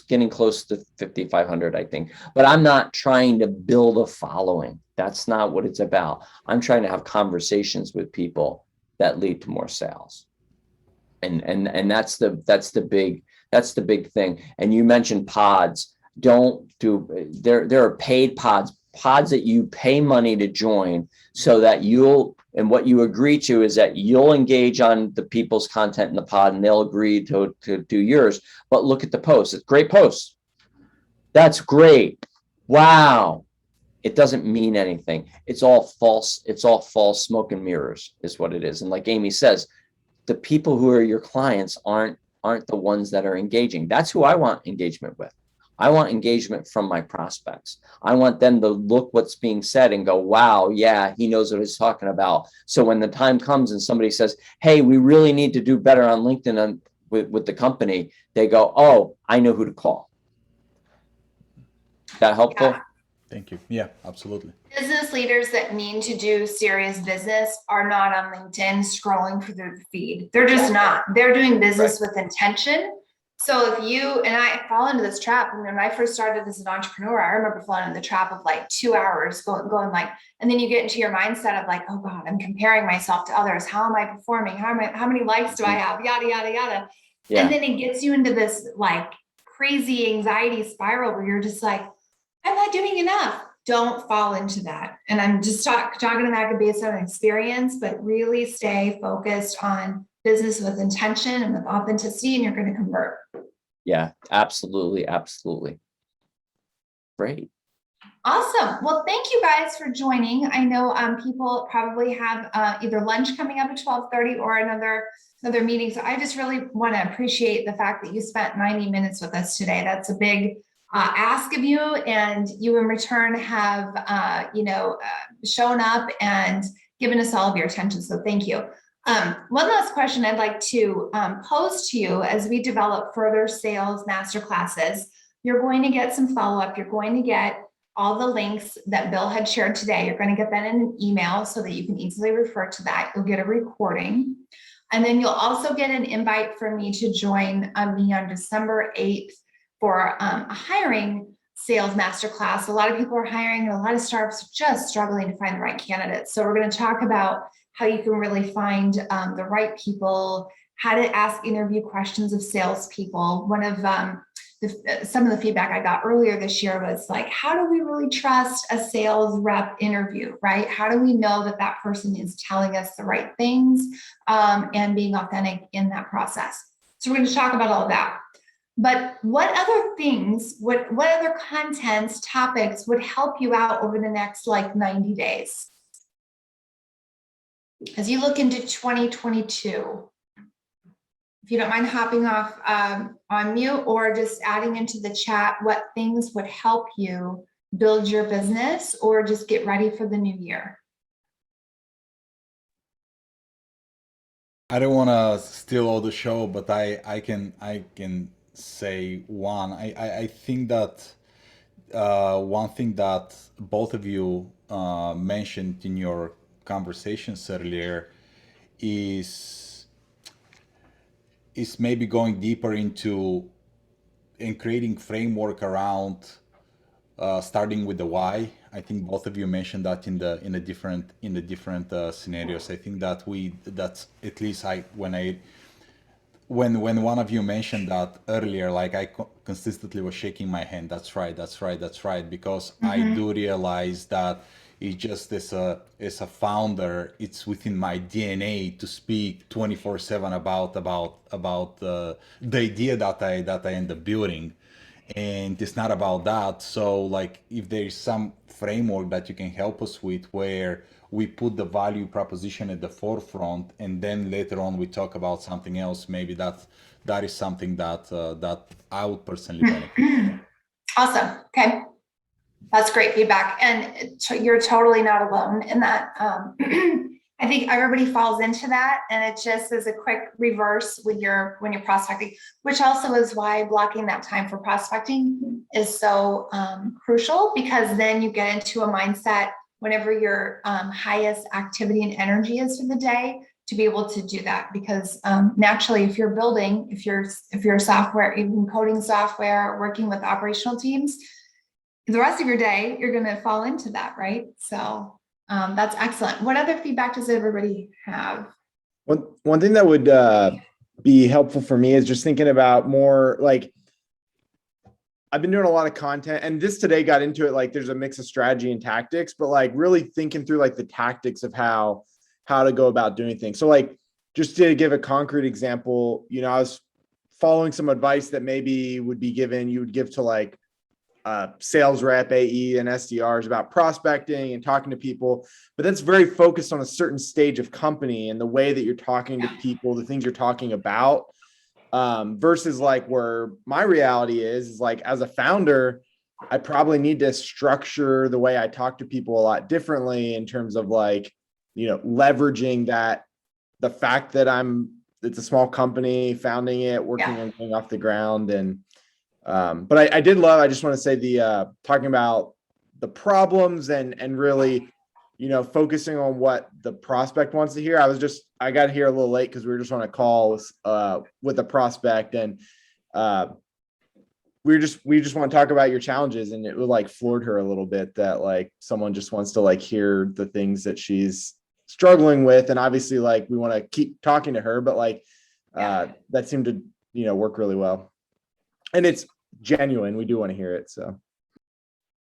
getting close to 5,500, I think. But I'm not trying to build a following. That's not what it's about. I'm trying to have conversations with people that lead to more sales. And that's the big thing. And you mentioned pods. Don't do there are paid pods that you pay money to join, so that what you agree to is that you'll engage on the people's content in the pod and they'll agree to do yours. But look at the post. It's great post. That's great. Wow. It doesn't mean anything. It's all false. It's all false smoke and mirrors is what it is. And like Amy says, the people who are your clients aren't the ones that are engaging. That's who I want engagement with. I want engagement from my prospects. I want them to look what's being said and go, wow, yeah, he knows what he's talking about. So when the time comes and somebody says, hey, we really need to do better on LinkedIn with the company, they go, oh, I know who to call. That helpful? Yeah. Thank you. Yeah, absolutely. Business leaders that mean to do serious business are not on LinkedIn scrolling through the feed. They're just not. They're doing business with intention. So if you, and I fall into this trap, when I first started as an entrepreneur, I remember falling into the trap of like 2 hours going like, and then you get into your mindset of like, oh God, I'm comparing myself to others. How am I performing? How many likes do I have? Yada, yada, yada. Yeah. And then it gets you into this like crazy anxiety spiral where you're just like, I'm not doing enough. Don't fall into that. And I'm just talking to that based on experience, but really stay focused on business with intention and with authenticity, and you're going to convert. Yeah, absolutely. Absolutely. Great. Awesome. Well, thank you guys for joining. I know people probably have either lunch coming up at 12:30 or another meeting. So I just really want to appreciate the fact that you spent 90 minutes with us today. That's a big ask of you, and you in return have shown up and given us all of your attention. So thank you. One last question I'd like to pose to you as we develop further sales masterclasses. You're going to get some follow-up. You're going to get all the links that Bill had shared today. You're going to get that in an email so that you can easily refer to that. You'll get a recording. And then you'll also get an invite for me to join me on December 8th for a hiring sales masterclass. A lot of people are hiring, and a lot of startups are just struggling to find the right candidates. So we're going to talk about how you can really find the right people, how to ask interview questions of salespeople. One of some of the feedback I got earlier this year was like, how do we really trust a sales rep interview, right? How do we know that that person is telling us the right things and being authentic in that process? So we're going to talk about all of that. But what other things, what other contents, topics would help you out over the next like 90 days? As you look into 2022, if you don't mind hopping off on mute or just adding into the chat what things would help you build your business or just get ready for the new year. I don't want to steal all the show, but I can say one. I think that one thing that both of you mentioned in your conversations earlier is maybe going deeper into and creating framework around starting with the why. I think both of you mentioned that in the different scenarios. I think that that's at least when one of you mentioned that earlier, like I consistently was shaking my hand. That's right, that's right, that's right, because I do realize that it's just as a founder, it's within my DNA to speak 24/7 about the idea that I end up building, and it's not about that. So like if there's some framework that you can help us with where we put the value proposition at the forefront and then later on we talk about something else, maybe that is something that I would personally benefit. Awesome. Okay. That's great feedback. And you're totally not alone in that. I think everybody falls into that, and it just is a quick reverse when you're prospecting, which also is why blocking that time for prospecting is so crucial, because then you get into a mindset whenever your highest activity and energy is for the day to be able to do that. Because naturally, if you're building, if you're software, even coding software, working with operational teams, the rest of your day, you're going to fall into that, right? So that's excellent. What other feedback does everybody have? One thing that would be helpful for me is just thinking about more like, I've been doing a lot of content, and this today got into it. Like there's a mix of strategy and tactics, but like really thinking through like the tactics of how to go about doing things. So like, just to give a concrete example, I was following some advice that maybe you would give to like sales rep, AE, and SDRs about prospecting and talking to people, but that's very focused on a certain stage of company and the way that you're talking to people, the things you're talking about, versus like where my reality is like as a founder, I probably need to structure the way I talk to people a lot differently in terms of like, leveraging the fact that it's a small company, founding it, working on getting off the ground. And but I just want to say talking about the problems and really, focusing on what the prospect wants to hear. I got here a little late because we were just on a call with a prospect, and we just want to talk about your challenges, and it like floored her a little bit that like someone just wants to like hear the things that she's struggling with. And obviously like we want to keep talking to her, but like that seemed to, work really well. And it's genuine. We do want to hear it. So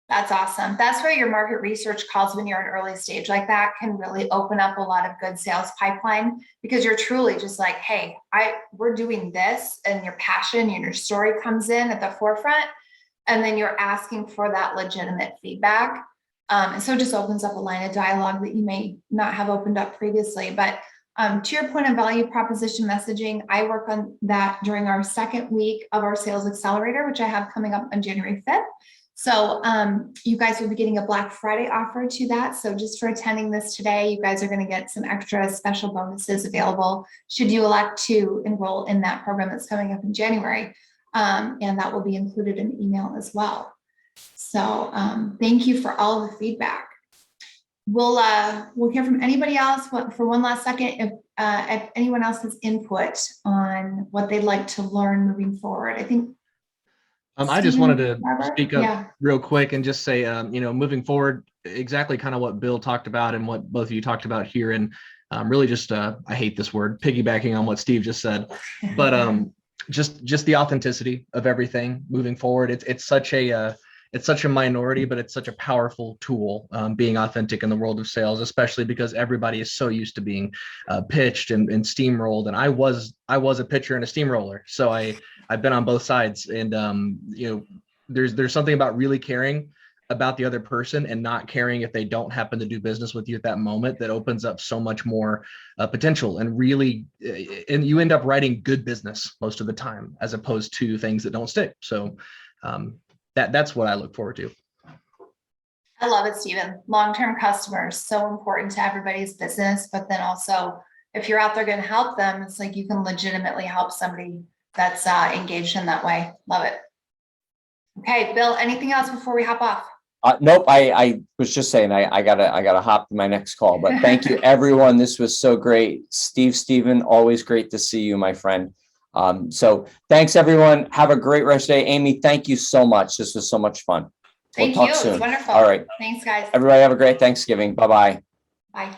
that's awesome. That's where your market research calls when you're an early stage like that can really open up a lot of good sales pipeline, because you're truly just like, hey, we're doing this, and your passion and your story comes in at the forefront, and then you're asking for that legitimate feedback. And so it just opens up a line of dialogue that you may not have opened up previously. But to your point of value proposition messaging, I work on that during our second week of our sales accelerator, which I have coming up on January 5th. So you guys will be getting a Black Friday offer to that. So just for attending this today, you guys are going to get some extra special bonuses available should you elect to enroll in that program that's coming up in January. And that will be included in the email as well. So thank you for all of the feedback. We'll hear from anybody else for one last second. If anyone else has input on what they'd like to learn moving forward, I think. I just wanted to speak up real quick and just say, moving forward, exactly kind of what Bill talked about and what both of you talked about here, and really just I hate this word, piggybacking on what Steve just said, but just the authenticity of everything moving forward. It's such a minority, but it's such a powerful tool, being authentic in the world of sales, especially because everybody is so used to being pitched and steamrolled. And I was a pitcher and a steamroller. So I've been on both sides, and there's something about really caring about the other person and not caring if they don't happen to do business with you at that moment that opens up so much more potential, and really, and you end up writing good business most of the time, as opposed to things that don't stick. So that's what I look forward to. I love it, Stephen. Long-term customers, so important to everybody's business, but then also if you're out there going to help them, it's like you can legitimately help somebody that's engaged in that way. Love it. Okay, Bill, anything else before we hop off? Nope. I was just saying I gotta hop to my next call, but thank you everyone. This was so great. Stephen, always great to see you, my friend. So thanks everyone. Have a great rest of the day. Amy, thank you so much. This was so much fun. Thank We'll you. talk soon. It's wonderful. All right. Thanks, guys. Everybody have a great Thanksgiving. Bye-bye. Bye.